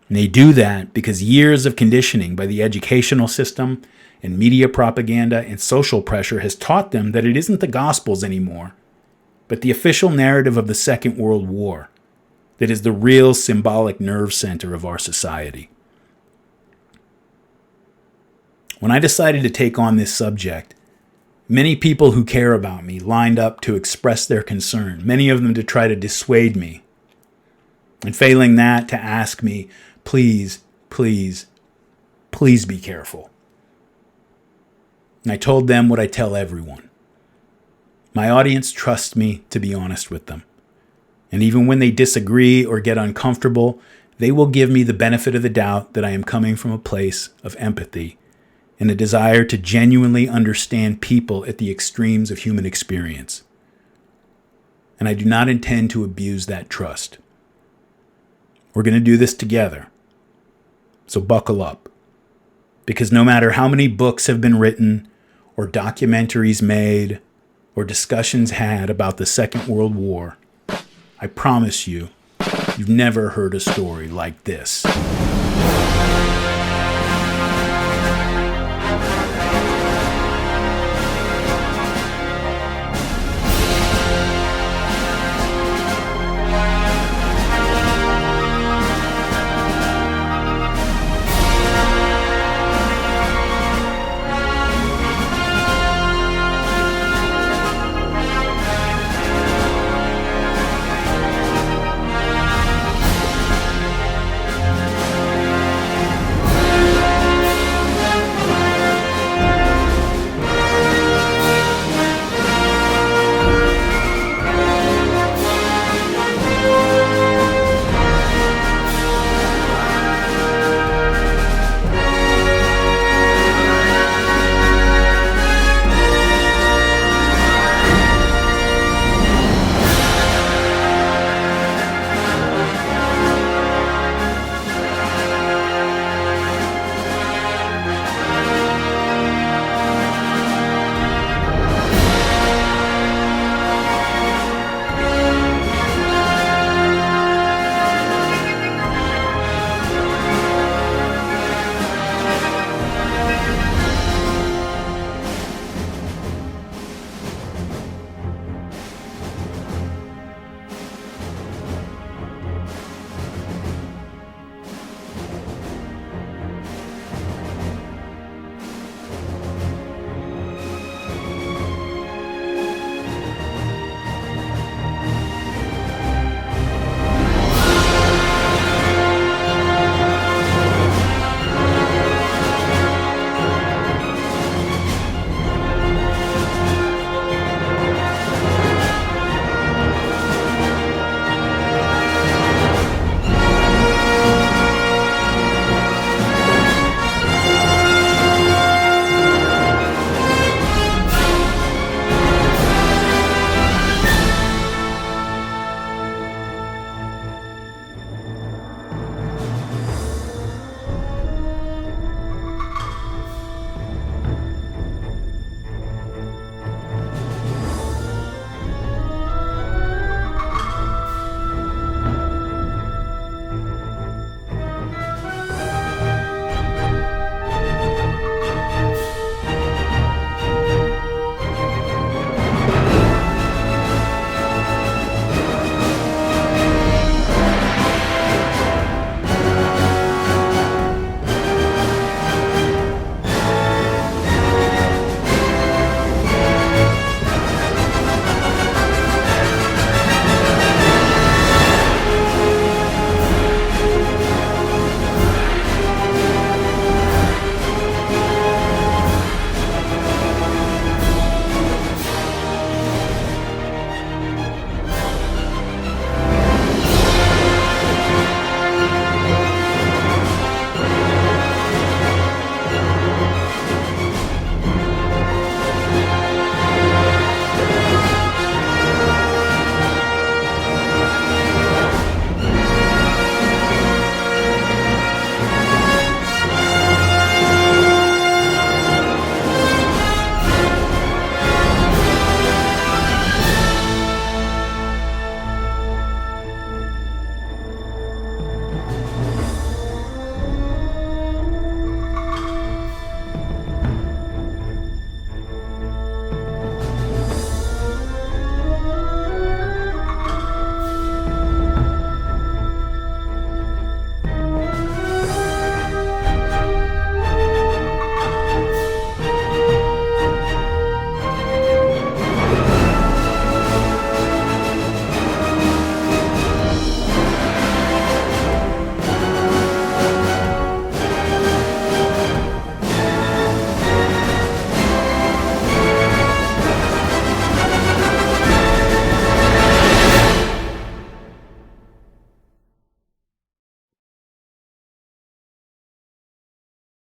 And they do that because years of conditioning by the educational system and media propaganda and social pressure has taught them that it isn't the Gospels anymore, but the official narrative of the Second World War that is the real symbolic nerve center of our society. When I decided to take on this subject, many people who care about me lined up to express their concern, many of them to try to dissuade me. And failing that, to ask me, please, please, please be careful. And I told them what I tell everyone. My audience trusts me to be honest with them. And even when they disagree or get uncomfortable, they will give me the benefit of the doubt that I am coming from a place of empathy and a desire to genuinely understand people at the extremes of human experience. And I do not intend to abuse that trust. We're going to do this together. So buckle up. Because no matter how many books have been written, or documentaries made, or discussions had about the Second World War, I promise you, you've never heard a story like this.